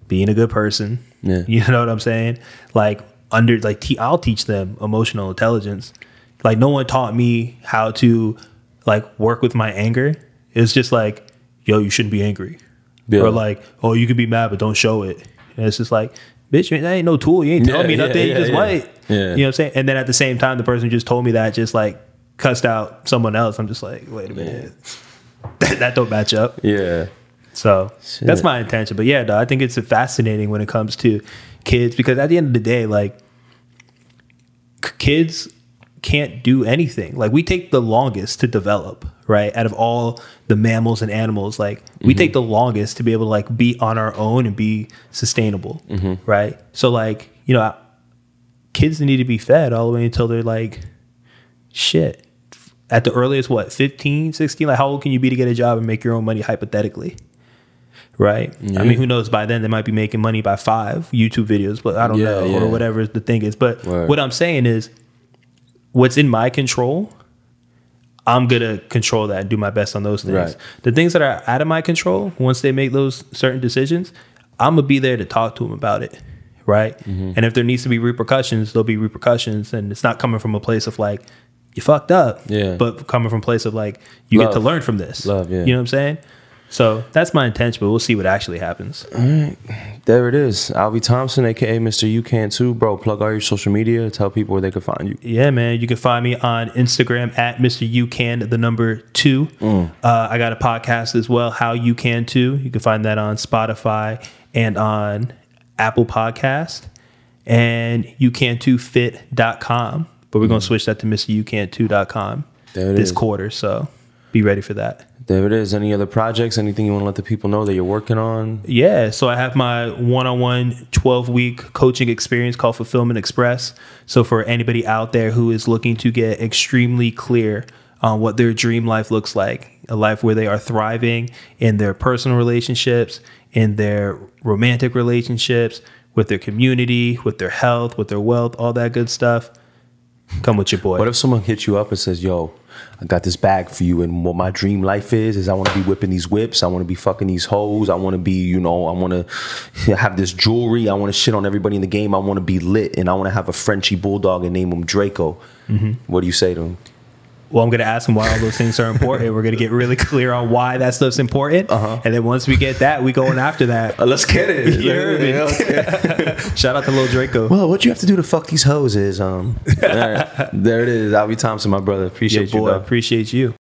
being a good person. Yeah. You know what I'm saying? Like, I'll teach them emotional intelligence. Like, no one taught me how to, like, work with my anger. It's just like, yo, you shouldn't be angry. Yeah. Or like, oh, you can be mad, but don't show it. And it's just like, bitch, that ain't no tool. You ain't telling me nothing. You just white. Yeah. You know what I'm saying? And then at the same time, the person who just told me that just like cussed out someone else. I'm just like, wait a minute. That don't match up. Yeah. So that's my intention. But yeah, I think it's fascinating when it comes to kids, because at the end of the day, like, kids can't do anything. Like, we take the longest to develop, right? Out of all the mammals and animals, like, we take the longest to be able to like be on our own and be sustainable, right? So like, you know, kids need to be fed all the way until they're like, shit, at the earliest, what, 15, 16? Like, how old can you be to get a job and make your own money, hypothetically? Right? Yeah. I mean, who knows? By then, they might be making money by 5 YouTube videos, but I don't know, or whatever the thing is. But what I'm saying is, what's in my control, I'm going to control that and do my best on those things. Right. The things that are out of my control, once they make those certain decisions, I'm going to be there to talk to them about it. Right? And if there needs to be repercussions, there'll be repercussions. And it's not coming from a place of like, you fucked up. Yeah. But coming from a place of like, you get to learn from this. You know what I'm saying? So that's my intention, but we'll see what actually happens. All right. There it is. Alvey Thompson, a.k.a. Mr. You Can Too. Bro, plug all your social media. Tell people where they can find you. Yeah, man. You can find me on Instagram at Mr. You Can, the number 2. I got a podcast as well, How You Can Too. You can find that on Spotify and on Apple Podcast. And YouCan2Fit.com. But we're going to switch that to MrYouCan2.com this quarter. So be ready for that. There it is. Any other projects? Anything you want to let the people know that you're working on? Yeah. So I have my one-on-one 12-week coaching experience called Fulfillment Express. So for anybody out there who is looking to get extremely clear on what their dream life looks like, a life where they are thriving in their personal relationships, in their romantic relationships, with their community, with their health, with their wealth, all that good stuff, come with your boy. What if someone hits you up and says, yo, I got this bag for you, and what my dream life is I want to be whipping these whips, I want to be fucking these hoes, I want to be, you know, I want to have this jewelry, I want to shit on everybody in the game, I want to be lit, and I want to have a Frenchie bulldog and name him Draco. What do you say to him? Well, I'm going to ask him why all those things are important. We're going to get really clear on why that stuff's important. And then once we get that, we going after that. Let's get it. You heard me. Okay. Shout out to Lil Draco. Well, what you have to do to fuck these hoes is, all right, there it is. Alvey Thompson, my brother. Appreciate you, bro. Appreciate you.